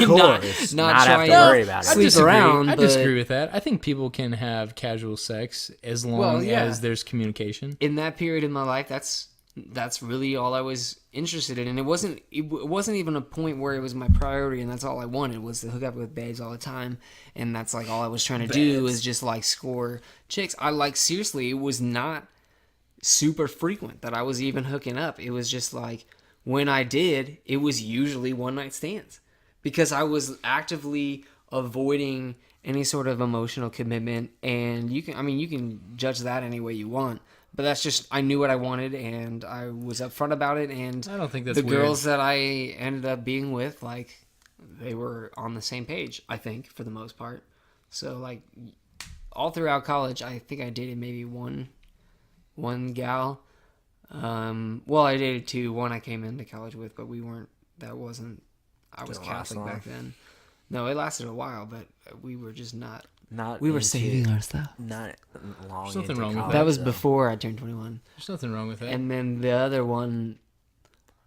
not course. not Not have try to to worry about it. sleep around. I but disagree with that. I think people can have casual sex as long yeah. as there's communication. in that period in my life, that's really all I was interested in, and it wasn't even a point where it was my priority, and that's all I wanted was to hook up with babes all the time, and that's like all I was trying to do is just like score chicks. I like seriously, it was not super frequent that I was even hooking up. It was just like when I did, it was usually one night stands because I was actively avoiding any sort of emotional commitment, and you can judge that any way you want. But that's just, I knew what I wanted, and I was upfront about it, and I don't think that's the weird. girls that I ended up being with, like, they were on the same page, I think, for the most part. So, like, all throughout college, I think I dated maybe one gal. Well, I dated two. One I came into college with, but I was Didn't last Catholic long. back then. No, it lasted a while, but we were just not. Not We were into- saving our stuff. Not long. There's nothing into wrong with college, That was though. before I turned 21. There's nothing wrong with that. And then the other one,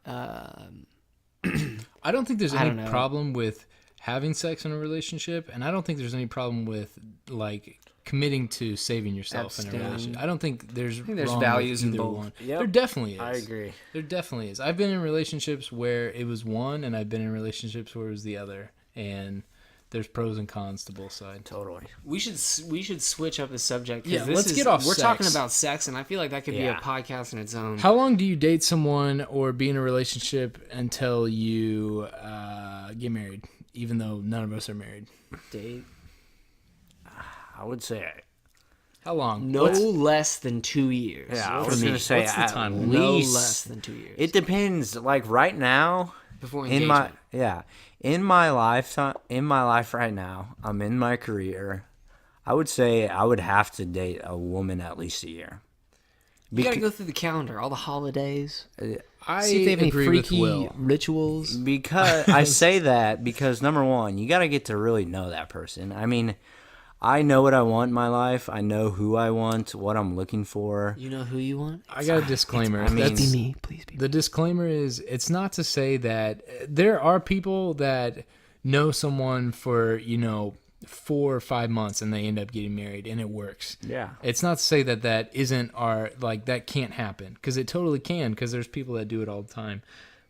I don't think there's I any don't know. problem with having sex in a relationship, and I don't think there's any problem with like committing to saving yourself in a Abstaining. relationship. I don't think there's there's wrong values with in either both. one. Yep. There definitely is. I agree. There definitely is. I've been in relationships where it was one, and I've been in relationships where it was the other, and there's pros and cons to both sides. Totally. We should switch up the subject. 'cause Yeah, this let's is- get off We're sex. talking about sex, and I feel like that could Yeah. be a podcast in its own. How long do you date someone or be in a relationship until you get married? Even though none of us are married. Date? I would say. How long? No less than 2 years. Yeah, I for was me. gonna say What's the at time? No least. less than 2 years. It depends. Like right now, Before in engagement. my lifetime, in my life right now, I'm in my career. I would say I would have to date a woman at least a year. You gotta go through the calendar, all the holidays. I See if they have any agree with freaky Will. rituals. Because I say that because number one, you got to get to really know that person. I mean, I know what I want in my life. I know who I want, what I'm looking for. You know who you want? I got a disclaimer. I mean- That's- Be me, please be me. the disclaimer is it's not to say that there are people that know someone for 4 or 5 months and they end up getting married and it works. Yeah. It's not to say that that isn't that can't happen, because it totally can, because there's people that do it all the time.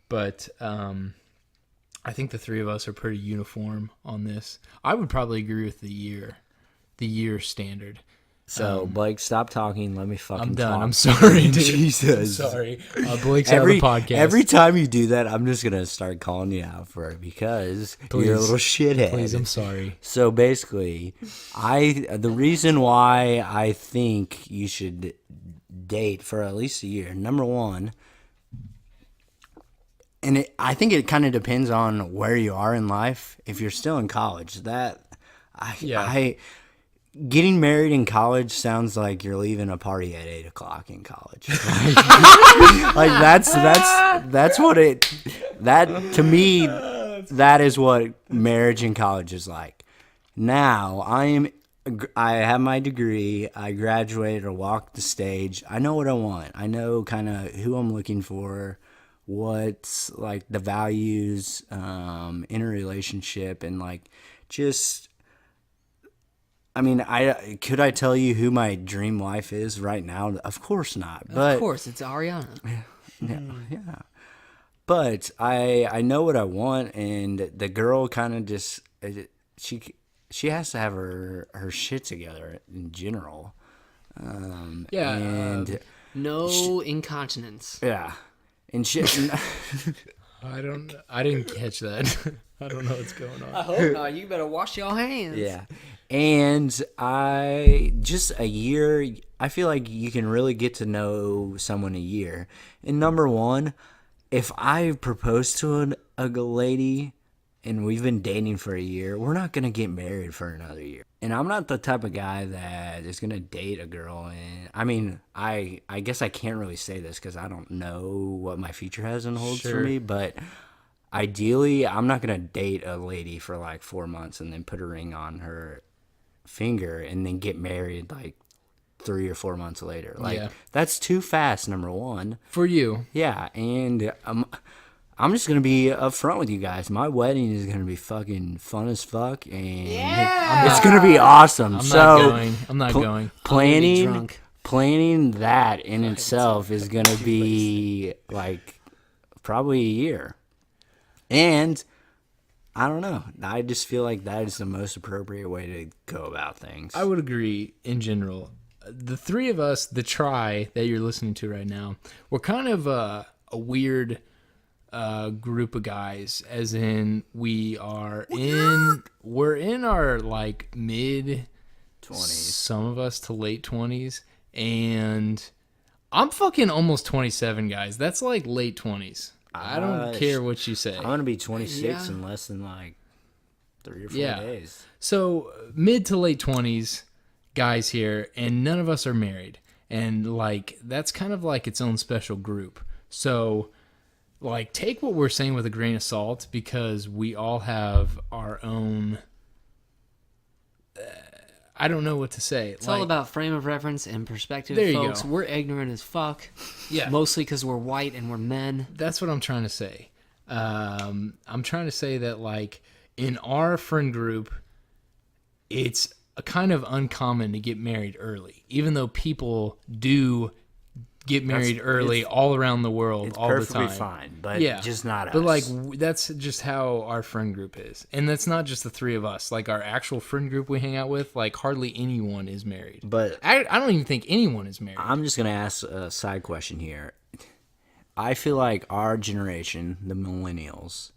But I think the three of us are pretty uniform on this. I would probably agree with the year standard. So Blake, stop talking. Let me fucking I'm done. talk. I'm sorry, dude. Jesus. I'm sorry. Blake's out of the podcast. Every time you do that, I'm just gonna start calling you out for it because you're a Please. little shithead. Please, I'm sorry. So basically, the reason why I think you should date for at least a year, number one, and I think it kind of depends on where you are in life. If you're still in college, getting married in college sounds like you're leaving a party at 8:00 in college. Like that's what it. That to me, that is what marriage in college is like. Now I have my degree. I graduated or walked the stage. I know what I want. I know kind of who I'm looking for, what's like the values in a relationship, and like just. I mean, could I tell you who my dream wife is right now? Of course not. But Of course, it's Ariana. yeah. But I know what I want, and the girl kind of just she has to have her shit together in general. Yeah, and No incontinence. yeah, and shit. I didn't catch that. I don't know what's going on. I hope not. You better wash your hands. Yeah. And just a year, I feel like you can really get to know someone a year. And number one, if I propose to a lady and we've been dating for a year, we're not going to get married for another year. And I'm not the type of guy that is going to date a girl. And I mean, I guess I can't really say this because I don't know what my future has and holds for Sure. me. But ideally, I'm not going to date a lady for like 4 months and then put a ring on her finger and then get married like 3 or 4 months later. Like, Yeah. that's too fast, number one. For you, Yeah, and I'm just gonna be upfront with you guys. My wedding is gonna be fucking fun as fuck, and it's gonna be awesome. I'm so not going. I'm not going. planning drunk. planning that in itself is gonna be like probably a year, and I don't know. I just feel like that is the most appropriate way to go about things. I would agree in general. The three of us, the try that you're listening to right now, we're kind of a weird group of guys, as in we're in our like mid 20s. some of us to late 20s, and I'm fucking almost 27, guys. That's like late 20s. I don't care what you say. I'm gonna be 26 Yeah. in less than like 3 or 4 Yeah. days. So mid to late 20s guys here, and none of us are married, and like that's kind of like its own special group. So like take what we're saying with a grain of salt, because we all have our own I don't know what to say. It's all about frame of reference and perspective, There you folks. go. We're ignorant as fuck. Yeah. Mostly because we're white and we're men. That's what I'm trying to say. I'm trying to say that, like, in our friend group, it's a kind of uncommon to get married early, even though people do get married early all around the world It's all the perfectly time. fine, but Yeah, just not us. But like, that's just how our friend group is, and that's not just the three of us. Like our actual friend group we hang out with, like hardly anyone is married. But I don't even think anyone is married. I'm just gonna ask a side question here. I feel like our generation, the millennials,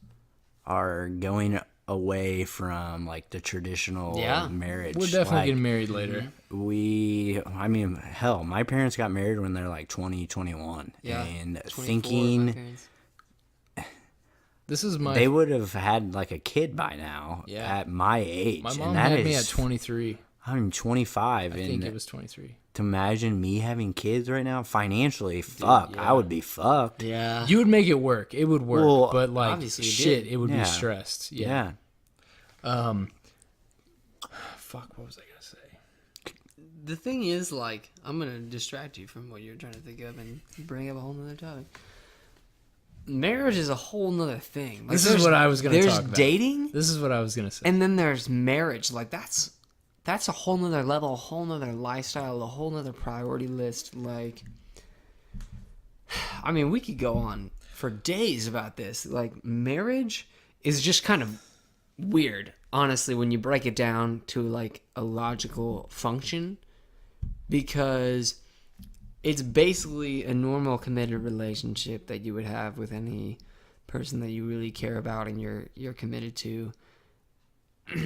are going away from like the traditional Yeah. marriage. We're definitely Like, getting married later. I mean, hell, my parents got married when they're like 20, 21. Yeah. And 24, my thinking parents. This is my they would have had like a kid by now Yeah. at my age. my and mom that had me is- at 23. I'm 25. I and think it was 23. to imagine me having kids right now, financially, fuck, I would be fucked. Yeah. You would make it work. It would work, Well, but like obviously you shit, did. it would Yeah. be stressed. Yeah. Fuck. What was I gonna say? The thing is, like, I'm going to distract you from what you're trying to think of and bring up a whole nother topic. Marriage is a whole nother thing. Like, This is there's- what I was gonna There's talk about. dating, This is what I was gonna say. and then there's marriage. Like, that's a whole nother level, a whole nother lifestyle, a whole nother priority list. Like, I mean, we could go on for days about this. Like, marriage is just kind of weird, honestly, when you break it down to like a logical function, because it's basically a normal committed relationship that you would have with any person that you really care about and you're committed to.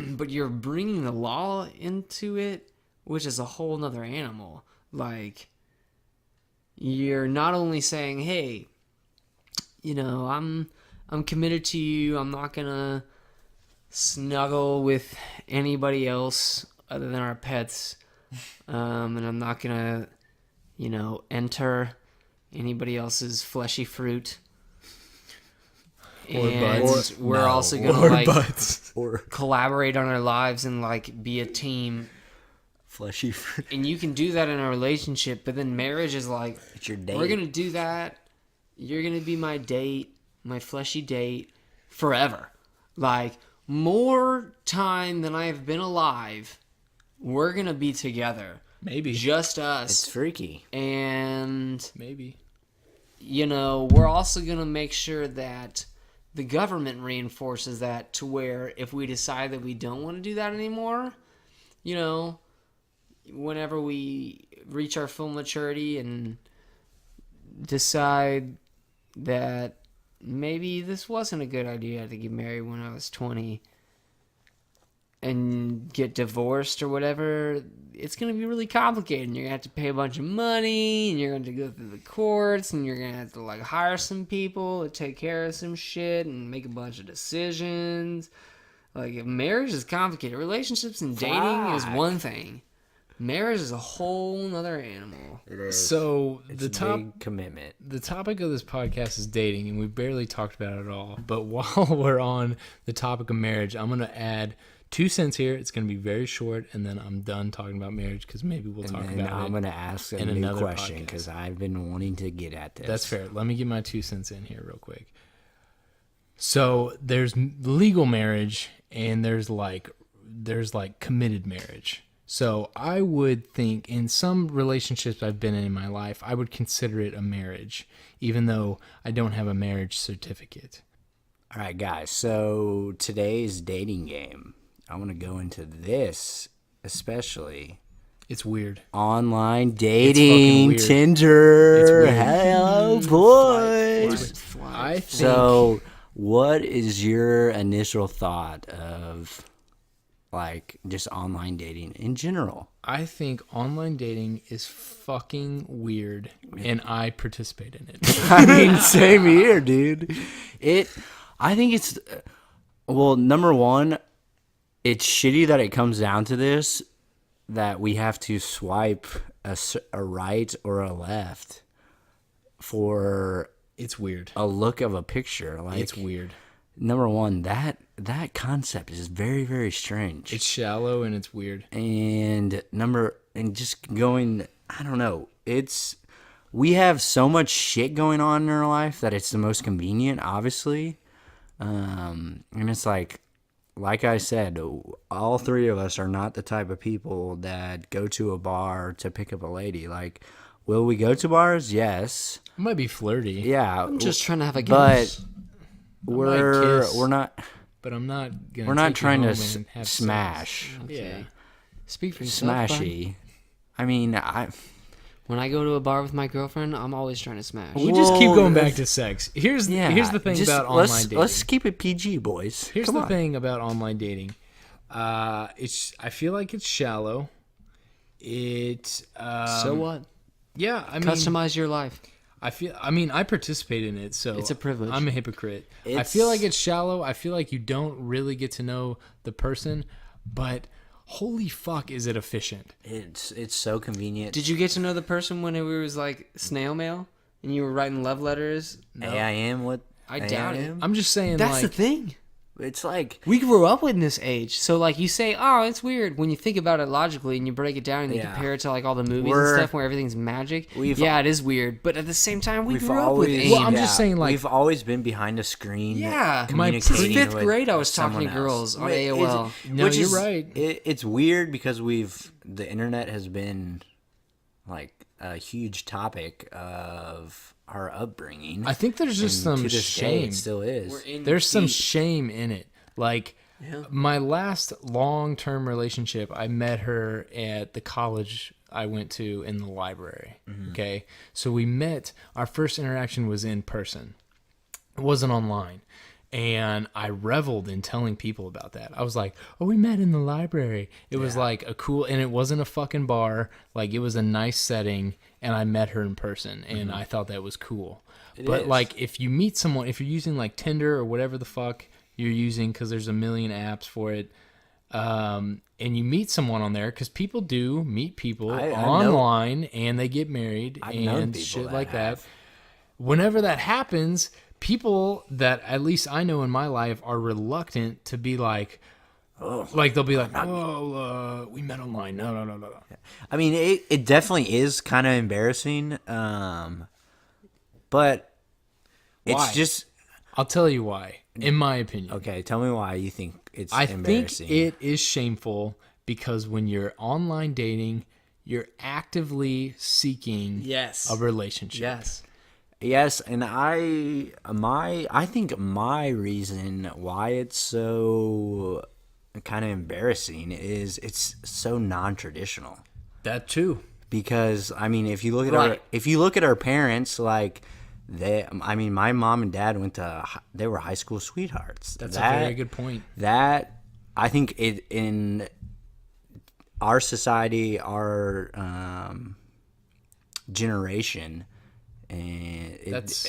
But you're bringing the law into it, which is a whole nother animal. Like, you're not only saying, hey, you know, I'm committed to you, I'm not gonna snuggle with anybody else other than our pets, and I'm not gonna, you know, enter anybody else's fleshy fruit. And butts. we're No. also gonna like butts. Or collaborate on our lives and like be a team. fleshy fruit. And you can do that in a relationship, but then marriage is like, It's your date. we're gonna do that. You're gonna be my date, my fleshy date, forever. Like, more time than I have been alive, we're gonna be together. Maybe. Just us. It's freaky. And, Maybe. you know, we're also gonna make sure that the government reinforces that to where if we decide that we don't want to do that anymore, you know, whenever we reach our full maturity and decide that maybe this wasn't a good idea to get married when I was 20 and get divorced or whatever, it's going to be really complicated. And you're going to have to pay a bunch of money, and you're going to go through the courts, and you're going to have to like hire some people to take care of some shit and make a bunch of decisions. Like, if marriage is complicated. Relationships and dating is one thing. Marriage is a whole nother animal. It is. So It's the a big commitment. The topic of this podcast is dating, and we barely talked about it at all. But while we're on the topic of marriage, I'm going to add 2 cents here. It's going to be very short, and then I'm done talking about marriage because maybe we'll talk about it. I'm going to ask a in new another question podcast. because I've been wanting to get at this. That's fair. Let me get my 2 cents in here real quick. So there's legal marriage, and there's like committed marriage. So I would think in some relationships I've been in my life, I would consider it a marriage, even though I don't have a marriage certificate. All right, guys. So today's dating game, I want to go into this, especially It's weird. online fucking dating, weird. Tinder. It's weird. Hello, boys. I think So, what is your initial thought of like just online dating in general? I think online dating is fucking weird, and I participate in it. I mean, same here, dude. I think it's, well, number one, it's shitty that it comes down to this, that we have to swipe a right or a left for It's weird. a look of a picture. Like, It's weird. number one, that concept is very, very strange. It's shallow and it's weird. And just going, I don't know, we have so much shit going on in our life that it's the most convenient, obviously. And it's like I said, all three of us are not the type of people that go to a bar to pick up a lady. Like, will we go to bars? Yes. It might be flirty. Yeah. I'm just trying to have a But guess. we're kiss. not But I'm not gonna. we're not take you trying to home and have smash. sex. Yeah. Speak for yourself, bud. Smashy. I mean, When I go to a bar with my girlfriend, I'm always trying to smash. We just keep Well, going back to sex. Here's the thing just about online dating. Let's keep it PG, boys. Here's Come the on. thing about online dating. I feel like it's shallow. So what? Yeah, I mean, Customize your life. I participate in it, so It's a privilege. I'm a hypocrite. I feel like it's shallow. I feel like you don't really get to know the person, but holy fuck, is it efficient? It's so convenient. Did you get to know the person when it was like snail mail and you were writing love letters? AIM? What? I doubt it. AIM? I'm just saying, That's like, the thing. It's like, We grew up in this age, so like you say, oh, it's weird when you think about it logically and you break it down and you Yeah. compare it to like all the movies We're- and stuff where everything's magic. We've- Yeah, it is weird, but at the same time, we we've grew up with always. AIM. Well, I'm just saying, like- we've always been behind a screen. Yeah. communicating Fifth with grade, I was talking to someone else. girls on Wait, AOL. No, which you're is- right. It's weird because the internet has been like a huge topic of our upbringing. I think there's just And some to this day, shame. it still is. We're in There's some deep. shame in it. Like, my last long-term relationship, I met her at the college I went to in the library. Okay, so we met. Our first interaction was in person. It wasn't online. And I reveled in telling people about that. I was like, oh, we met in the library. It was like a cool, and it wasn't a fucking bar. Like, it was a nice setting, and I met her in person, and I thought that was cool. But is. like, if you meet someone, if you're using like Tinder or whatever the fuck you're using, because there's a million apps for it, and you meet someone on there, because people do meet people I know- online, and they get married I've known and people shit that like have. that. Whenever that happens, people that at least I know in my life are reluctant to be like, like they'll be like, oh, we met online. No. I mean, it definitely is kind of embarrassing, but Why? it's just I'll tell you why, in my opinion. okay. Tell me why you think it's I think embarrassing. it is shameful because when you're online dating, you're actively seeking Yes. a relationship. Yes. Yes, and I think my reason why it's so kind of embarrassing is it's so non-traditional. That too. because I mean, if you look at our parents, like my mom and dad they were high school sweethearts. That's a very good point. That I think in our society, our generation, and that's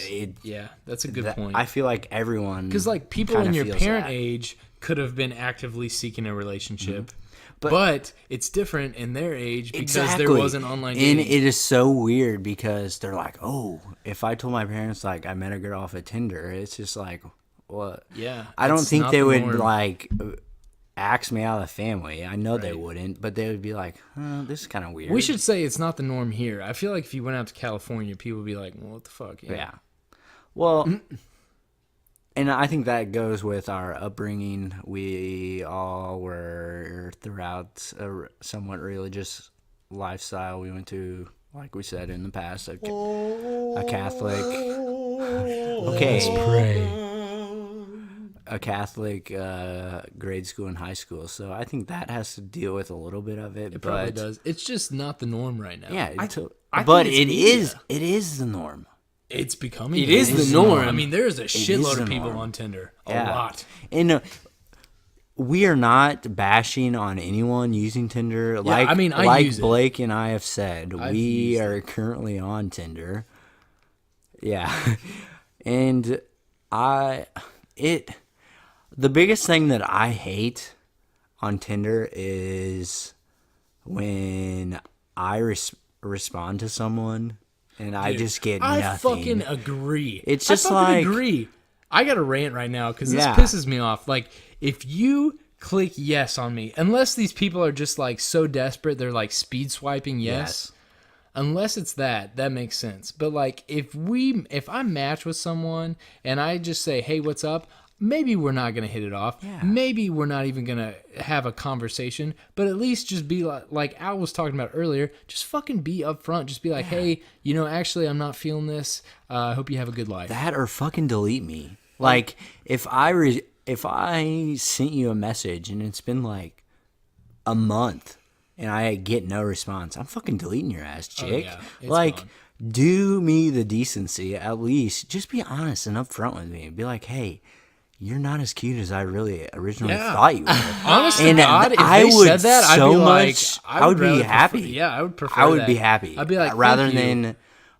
a good point. I feel like everyone, because like people in your parent that. age could have been actively seeking a relationship, but it's different in their age because there wasn't online dating. And it is so weird because they're like, oh, if I told my parents like I met a girl off of Tinder, it's just like, what? Yeah, I don't it's think not they the would norm. like axe me out of the family. I know they wouldn't, but they would be like, this is kind of weird. We should say it's not the norm here. I feel like if you went out to California, people would be like, well, what the fuck? Yeah. Well, and I think that goes with our upbringing. We all were throughout a somewhat religious lifestyle. We went to, like we said in the past, a Catholic. Okay. Let's pray. A Catholic grade school and high school, so I think that has to deal with a little bit of it. It probably does. It's just not the norm right now. Yeah, I but think it it's media. is the norm. It's becoming. It is the norm. I mean, there's a shitload the of people norm. on Tinder. A Yeah. lot. And we are not bashing on anyone using Tinder. I mean, I like use it. Blake and I have said, I've we used are currently on Tinder. Yeah, and the biggest thing that I hate on Tinder is when I respond to someone and I just get nothing. I fucking agree. It's just I fucking like- agree. I got to rant right now because this Yeah. pisses me off. Like, if you click yes on me, unless these people are just like so desperate, they're like speed swiping yes. Unless it's that makes sense. But like, if I match with someone and I just say, hey, what's up? Maybe we're not going to hit it off. Yeah. Maybe we're not even going to have a conversation, but at least just be like Al was talking about earlier, just fucking be upfront. Just be like, hey, actually, I'm not feeling this. I hope you have a good life. That or fucking delete me. Like, if I sent you a message and it's been like a month and I get no response, I'm fucking deleting your ass, chick. yeah, it's like, gone. do me the decency, at least. Just be honest and upfront with me. Be like, hey, you're not as cute as I really originally thought you were. Honest to And God, if I they would said that, I'd so be like, much- I would be rather happy. I would prefer I would that. be happy. I'd be like, rather thank you. than,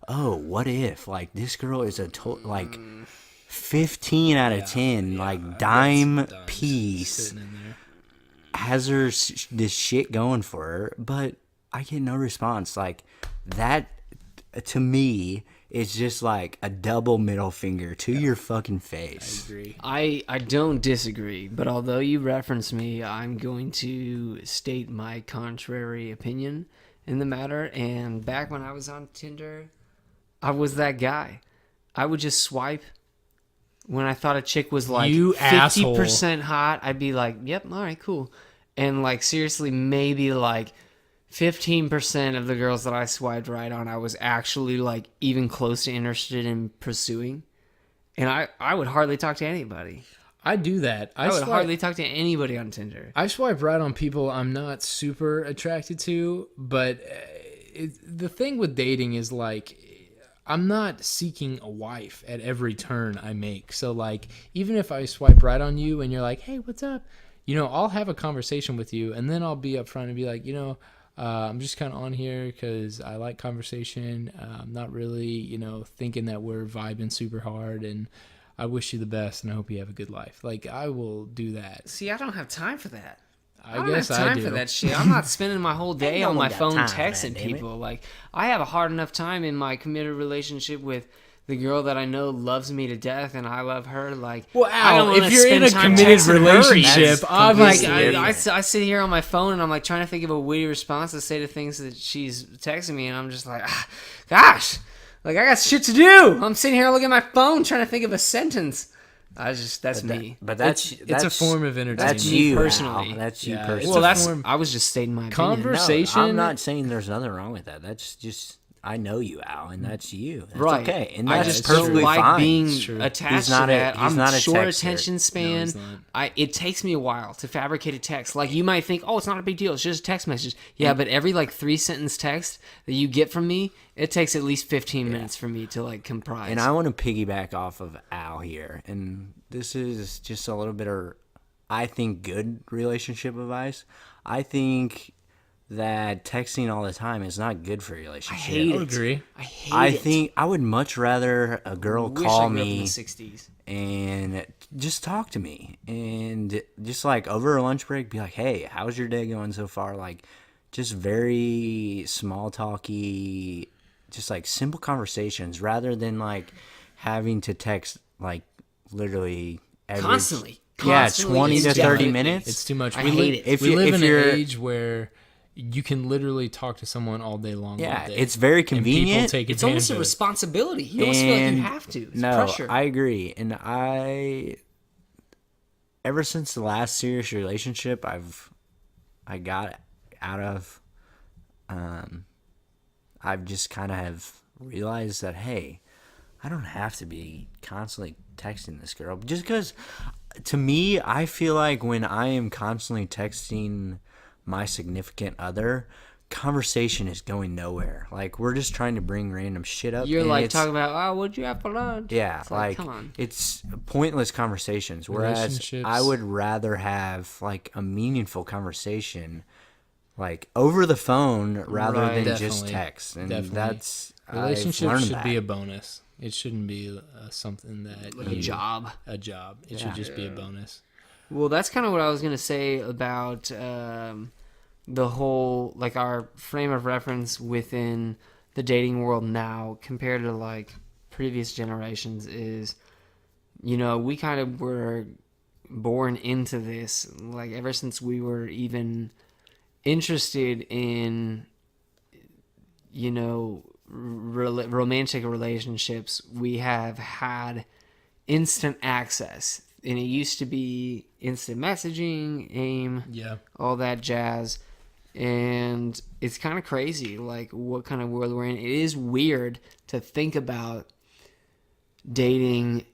oh, what if like this girl is like 15 out of 10, like dime piece, Sitting in there. has her this shit going for her, but I get no response. Like that to me is just like a double middle finger to your fucking face. Agree. I don't disagree, but although you reference me, I'm going to state my contrary opinion in the matter. And back when I was on Tinder, I was that guy. I would just swipe. When I thought a chick was like You 50% hot, I'd be like, yep, all right, cool. And like seriously, maybe like 15% of the girls that I swiped right on, I was actually like even close to interested in pursuing. And I would hardly talk to anybody. I do that. I would hardly talk to anybody on Tinder. I swipe right on people I'm not super attracted to, but the thing with dating is like I'm not seeking a wife at every turn I make. So like even if I swipe right on you and you're like, hey, what's up? I'll have a conversation with you and then I'll be upfront and be like, I'm just kind of on here because I like conversation. I'm not really, thinking that we're vibing super hard, and I wish you the best, and I hope you have a good life. Like, I will do that. See, I don't have time for that. I don't guess have time I do. for that shit. I'm not spending my whole day no on one my got phone time for texting that, damn it. people. Like, I have a hard enough time in my committed relationship with the girl that I know loves me to death, and I love her. Like, Well, I don't Al, wanna if you're in spend a time committed texting her. relationship, That's obviously, like, I sit here on my phone and I'm like trying to think of a witty response to say to things that she's texting me, and I'm just like, gosh, like I got shit to do. I'm sitting here looking at my phone trying to think of a sentence. That's me. But that's it's a form of entertainment. That's me you personally. Al. That's you Yeah, personally. it's Well, a form- I was just stating my opinion. Conversation. I'm not saying there's nothing wrong with that. That's just I know you, Al, and that's you. That's Right. okay, and I that's just perfectly don't like fine. being true. attached He's to not a- that. he's I'm not a short texter. attention span. he's not. It takes me a while to fabricate a text. Like you might think, oh, it's not a big deal. It's just a text message. Yeah, but every like 3-sentence text that you get from me, it takes at least 15 minutes for me to like comprise. And I want to piggyback off of Al here, and this is just a little bit of, I think, good relationship advice. I think that texting all the time is not good for a I relationship. hate I would it. agree. I hate I it. think I would much rather a girl Wish call I grew up in me the 60s. and just talk to me, and just like over a lunch break, be like, "Hey, how's your day going so far?" Like, just very small talky, just like simple conversations, rather than like having to text like literally every Constantly. Yeah, Constantly 20 to 30 indefinitely. minutes. It's too much. I hate it. If we you- live if in an you're- age where you can literally talk to someone all day long. Yeah, all day. it's very And people convenient. take It's advantage almost a of it. responsibility. You almost feel like you And have to. It's no, pressure. I agree, and ever since the last serious relationship I got out of, I've just kind of have realized that, hey, I don't have to be constantly texting this girl, just because to me, I feel like when I am constantly texting my significant other, conversation is going nowhere. Like, we're just trying to bring random shit up. You're and like it's- talking about, oh, what'd you have for lunch? Yeah, It's like come on. it's pointless conversations. Whereas Relationships. I would rather have like a meaningful conversation, like over the phone, rather Right. than just Definitely. text. And Definitely. that's Relationships I've learned should that. be a bonus. It shouldn't be something that Like a job. A job. It should just be a bonus. Well, that's kind of what I was going to say about the whole, like, our frame of reference within the dating world now compared to, like, previous generations is, you know, we kind of were born into this, like, ever since we were even interested in, you know, romantic relationships, we have had instant access. And it used to be instant messaging, AIM, Yeah. all that jazz. And it's kind of crazy, like, what kind of world we're in. It is weird to think about dating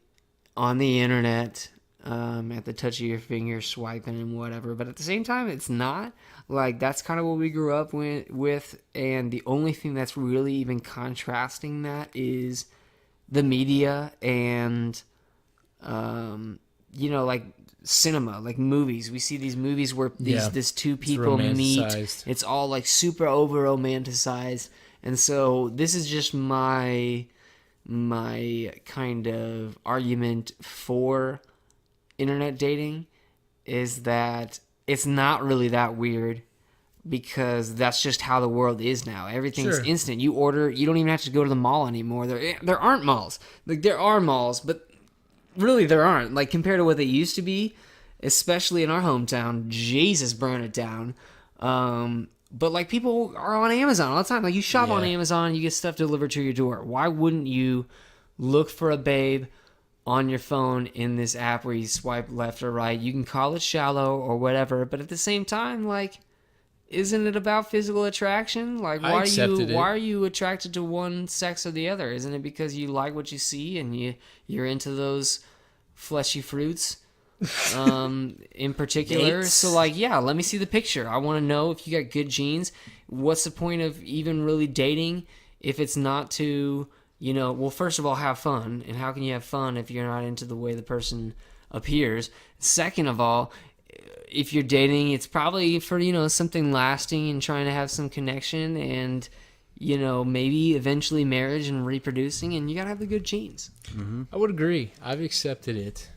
on the internet, at the touch of your finger, swiping and whatever. But at the same time, it's not. Like, that's kind of what we grew up with. And the only thing that's really even contrasting that is the media and, you know, like cinema, like movies. We see these movies where these two people meet. romanticized. It's all like super over romanticized. And so this is just my kind of argument for internet dating, is that it's not really that weird, because that's just how the world is now. Everything's Sure. instant. You order, you don't even have to go to the mall anymore. There aren't malls. Like, there are malls, but really there aren't. Like, compared to what they used to be, especially in our hometown, Jesus, burn it down. But like, people are on Amazon all the time. Like, you shop on Yeah. Amazon, you get stuff delivered to your door. Why wouldn't you look for a babe on your phone in this app where you swipe left or right? You can call it shallow or whatever, but at the same time, like, isn't it about physical attraction? Like, I accepted it. why are you attracted to one sex or the other? Isn't it because you like what you see and you're into those fleshy fruits in particular? Dates. So, like, yeah, let me see the picture. I want to know if you got good genes. What's the point of even really dating if it's not to, you know, well, first of all, have fun. And how can you have fun if you're not into the way the person appears? Second of all, if you're dating, it's probably for, you know, something lasting and trying to have some connection and, you know, maybe eventually marriage and reproducing, and you gotta have the good genes. I would agree. I've accepted it.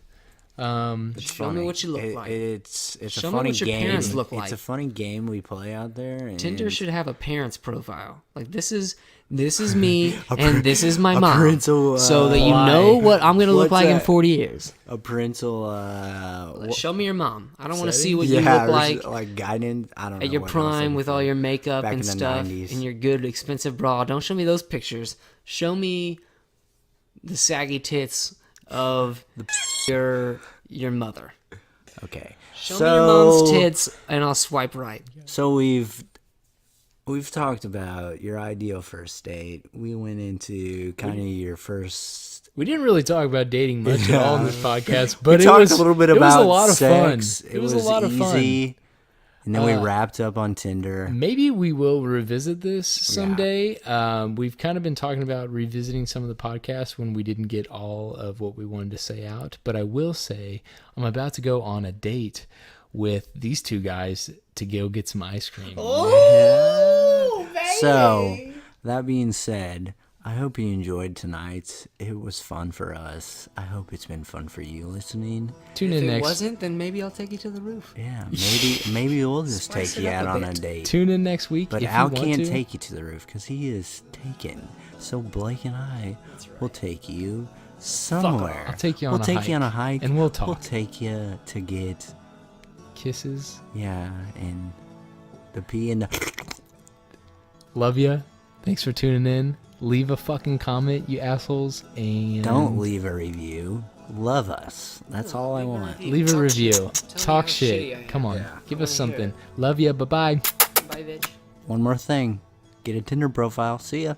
It's Show me funny. what you look like. It's Show a me funny what your game. parents look It's like. a funny game we play out there. And Tinder should have a parent's profile. Like, this is me and this is my mom, parental, so that you why? know what I'm gonna look What's like in that? 40 years. a parental. Show me your mom. I don't want to Setting? see what you yeah, look like guidance. I don't know. at your what I was prime looking with for. all your makeup Back and in the stuff 90s. and your good expensive bra. Don't show me those pictures. Show me the saggy tits of your mother. Okay. Show me your mom's tits and I'll swipe right. So we've we've talked about your ideal first date. We went into kind of your first. We didn't really talk about dating much at all in this podcast, We but it talked was a little bit it was about a lot of sex. fun. It was a lot of fun. easy. And then we wrapped up on Tinder. Maybe we will revisit this someday. We've kind of been talking about revisiting some of the podcasts when we didn't get all of what we wanted to say out. But I will say I'm about to go on a date with these two guys to go get some ice cream. Oh, baby. So, that being said, I hope you enjoyed tonight. It was fun for us. I hope it's been fun for you listening. Tune If in it next. wasn't, then maybe I'll take you to the roof. Yeah, maybe we'll just Spice take it you up out a on a bit. date. Tune in next week. But if Al you want can't to. take you to the roof because he is taken. So Blake and I will take you somewhere. I'll take you on we'll a take hike, you on a hike, and we'll talk. We'll take you to get Kisses. and the pee and the. Love ya. Thanks for tuning in. Leave a fucking comment, you assholes, and Don't leave a review. Love us. That's all I want. leave a review. Tell me Talk how shitty I shit. am. Come on, Yeah. give I us wanna hear something. Love ya. Bye bye. Bye, bitch. One more thing. Get a Tinder profile. See ya.